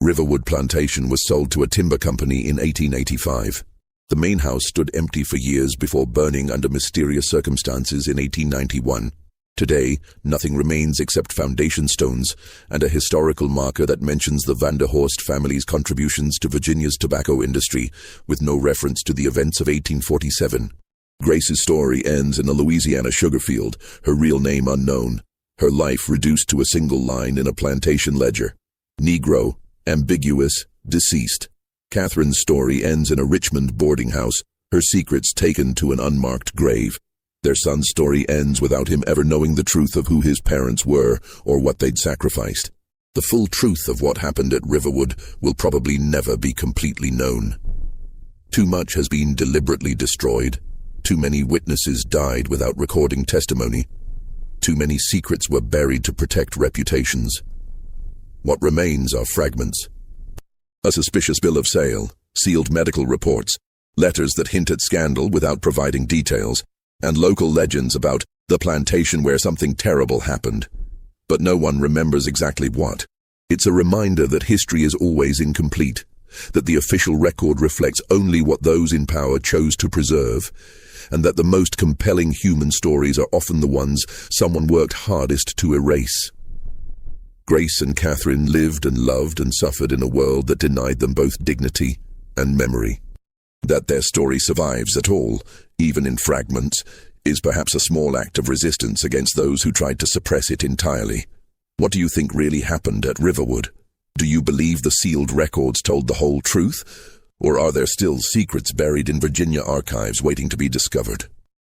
Riverwood Plantation was sold to a timber company in 1885. The main house stood empty for years before burning under mysterious circumstances in 1891. Today, nothing remains except foundation stones and a historical marker that mentions the Vanderhorst family's contributions to Virginia's tobacco industry, with no reference to the events of 1847. Grace's story ends in a Louisiana sugar field, her real name unknown, her life reduced to a single line in a plantation ledger. Negro, ambiguous, deceased. Catherine's story ends in a Richmond boarding house, her secrets taken to an unmarked grave. Their son's story ends without him ever knowing the truth of who his parents were or what they'd sacrificed. The full truth of what happened at Riverwood will probably never be completely known. Too much has been deliberately destroyed. Too many witnesses died without recording testimony. Too many secrets were buried to protect reputations. What remains are fragments. A suspicious bill of sale, sealed medical reports, letters that hint at scandal without providing details, and local legends about the plantation where something terrible happened. But no one remembers exactly what. It's a reminder that history is always incomplete, that the official record reflects only what those in power chose to preserve, and that the most compelling human stories are often the ones someone worked hardest to erase. Grace and Catherine lived and loved and suffered in a world that denied them both dignity and memory. That their story survives at all, even in fragments, is perhaps a small act of resistance against those who tried to suppress it entirely. What do you think really happened at Riverwood? Do you believe the sealed records told the whole truth? Or are there still secrets buried in Virginia archives waiting to be discovered?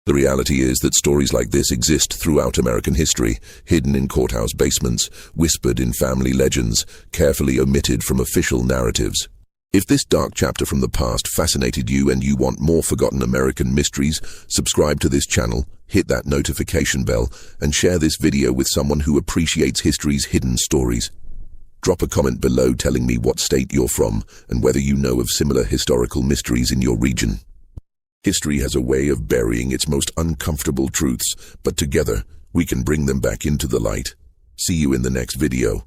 The reality is that stories like this exist throughout American history, hidden in courthouse basements, whispered in family legends, carefully omitted from official narratives. If this dark chapter from the past fascinated you and you want more forgotten American mysteries, subscribe to this channel, hit that notification bell, and share this video with someone who appreciates history's hidden stories. Drop a comment below telling me what state you're from and whether you know of similar historical mysteries in your region. History has a way of burying its most uncomfortable truths, but together we can bring them back into the light. See you in the next video.